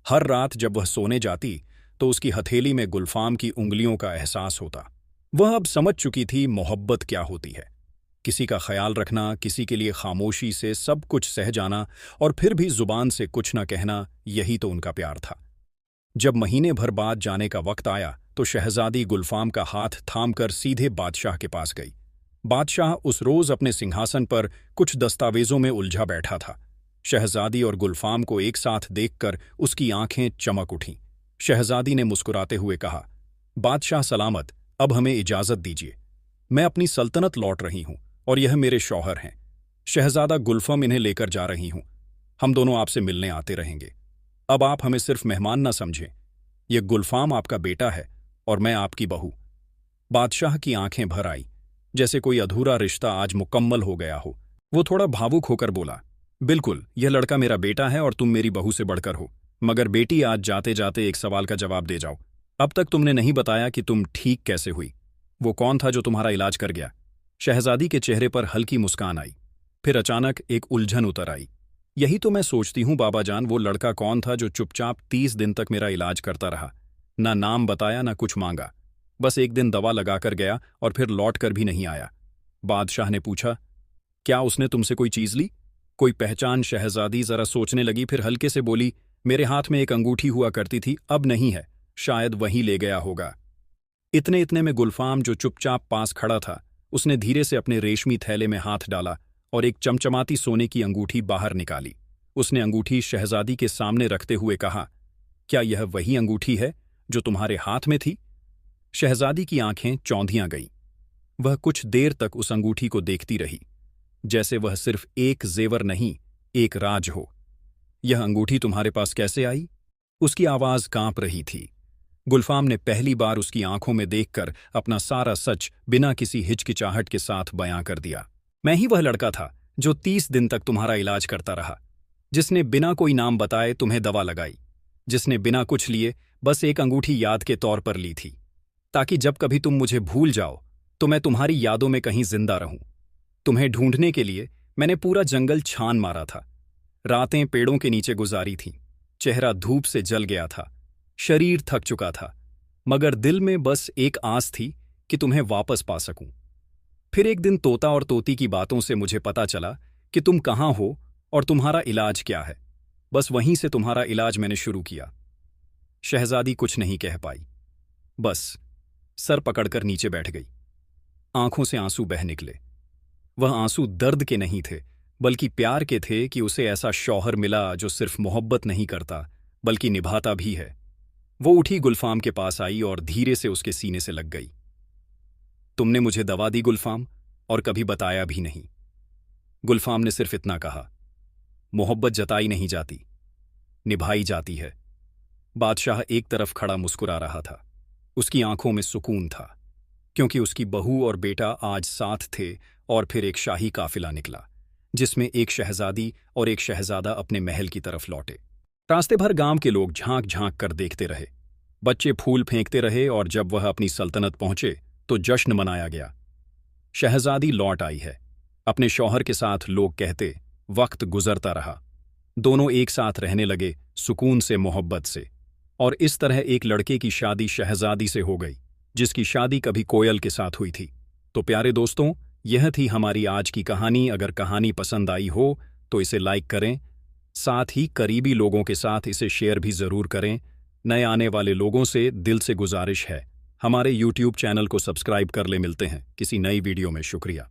हर रात जब वह सोने जाती तो उसकी हथेली में गुलफाम की उंगलियों का एहसास होता। वह अब समझ चुकी थी मोहब्बत क्या होती है। किसी का ख्याल रखना, किसी के लिए खामोशी से सब कुछ सह जाना और फिर भी जुबान से कुछ न कहना, यही तो उनका प्यार था। जब महीने भर बाद जाने का वक्त आया तो शहजादी गुलफाम का हाथ थामकर सीधे बादशाह के पास गई। बादशाह उस रोज अपने सिंहासन पर कुछ दस्तावेजों में उलझा बैठा था। शहजादी और गुलफाम को एक साथ देखकर उसकी आंखें चमक उठीं। शहजादी ने मुस्कुराते हुए कहा, बादशाह सलामत, अब हमें इजाजत दीजिए। मैं अपनी सल्तनत लौट रही हूं और यह मेरे शौहर हैं। शहजादा गुलफम इन्हें लेकर जा रही हूं। हम दोनों आपसे मिलने आते रहेंगे। अब आप हमें सिर्फ मेहमान न समझें। यह गुलफाम आपका बेटा है और मैं आपकी बहू। बादशाह की आंखें भर आई, जैसे कोई अधूरा रिश्ता आज मुकम्मल हो गया हो। वो थोड़ा भावुक होकर बोला, बिल्कुल, यह लड़का मेरा बेटा है और तुम मेरी बहू से बढ़कर हो। मगर बेटी, आज जाते जाते एक सवाल का जवाब दे जाओ। अब तक तुमने नहीं बताया कि तुम ठीक कैसे हुई। वो कौन था जो तुम्हारा इलाज कर गया? शहजादी के चेहरे पर हल्की मुस्कान आई। फिर अचानक एक उलझन उतर आई। यही तो मैं सोचती हूँ बाबा जान, वो लड़का कौन था जो चुपचाप 30 दिन तक मेरा इलाज करता रहा? ना नाम बताया, ना कुछ मांगा। बस एक दिन दवा लगाकर गया और फिर लौट कर भी नहीं आया। बादशाह ने पूछा, क्या उसने तुमसे कोई चीज ली, कोई पहचान? शहजादी जरा सोचने लगी, फिर हल्के से बोली, मेरे हाथ में एक अंगूठी हुआ करती थी, अब नहीं है, शायद वहीं ले गया होगा। इतने इतने में गुलफाम, जो चुपचाप पास खड़ा था, उसने धीरे से अपने रेशमी थैले में हाथ डाला और एक चमचमाती सोने की अंगूठी बाहर निकाली। उसने अंगूठी शहजादी के सामने रखते हुए कहा, क्या यह वही अंगूठी है जो तुम्हारे हाथ में थी? शहजादी की आंखें चौंधियां गईं। वह कुछ देर तक उस अंगूठी को देखती रही, जैसे वह सिर्फ एक जेवर नहीं, एक राज हो। यह अंगूठी तुम्हारे पास कैसे आई? उसकी आवाज कांप रही थी। गुलफाम ने पहली बार उसकी आंखों में देखकर अपना सारा सच बिना किसी हिचकिचाहट के साथ बयां कर दिया। मैं ही वह लड़का था जो 30 दिन तक तुम्हारा इलाज करता रहा, जिसने बिना कोई नाम बताए तुम्हें दवा लगाई, जिसने बिना कुछ लिए बस एक अंगूठी याद के तौर पर ली थी, ताकि जब कभी तुम मुझे भूल जाओ तो मैं तुम्हारी यादों में कहीं जिंदा रहूं। तुम्हें ढूंढने के लिए मैंने पूरा जंगल छान मारा था। रातें पेड़ों के नीचे गुजारी थीं। चेहरा धूप से जल गया था, शरीर थक चुका था, मगर दिल में बस एक आस थी कि तुम्हें वापस पा सकूं। फिर एक दिन तोता और तोती की बातों से मुझे पता चला कि तुम कहाँ हो और तुम्हारा इलाज क्या है। बस वहीं से तुम्हारा इलाज मैंने शुरू किया। शहजादी कुछ नहीं कह पाई, बस सर पकड़कर नीचे बैठ गई। आंखों से आंसू बह निकले। वह आंसू दर्द के नहीं थे, बल्कि प्यार के थे कि उसे ऐसा शौहर मिला जो सिर्फ मोहब्बत नहीं करता बल्कि निभाता भी है। वो उठी, गुलफाम के पास आई और धीरे से उसके सीने से लग गई। तुमने मुझे दवा दी गुलफाम, और कभी बताया भी नहीं। गुलफाम ने सिर्फ इतना कहा, मोहब्बत जताई नहीं जाती, निभाई जाती है। बादशाह एक तरफ खड़ा मुस्कुरा रहा था। उसकी आंखों में सुकून था, क्योंकि उसकी बहू और बेटा आज साथ थे। और फिर एक शाही काफिला निकला, जिसमें एक शहजादी और एक शहजादा अपने महल की तरफ लौटे। रास्ते भर गांव के लोग झांक झांक कर देखते रहे, बच्चे फूल फेंकते रहे, और जब वह अपनी सल्तनत पहुंचे तो जश्न मनाया गया। शहजादी लौट आई है। अपने शौहर के साथ लोग कहते, वक्त गुजरता रहा। दोनों एक साथ रहने लगे, सुकून से, मोहब्बत से। और इस तरह एक लड़के की शादी शहजादी से हो गई, जिसकी शादी कभी कोयल के साथ हुई थी। तो प्यारे दोस्तों, यह थी हमारी आज की कहानी। अगर कहानी पसंद आई हो तो इसे लाइक करें, साथ ही करीबी लोगों के साथ इसे शेयर भी ज़रूर करें। नए आने वाले लोगों से दिल से गुजारिश है, हमारे YouTube चैनल को सब्सक्राइब कर ले। मिलते हैं किसी नई वीडियो में। शुक्रिया।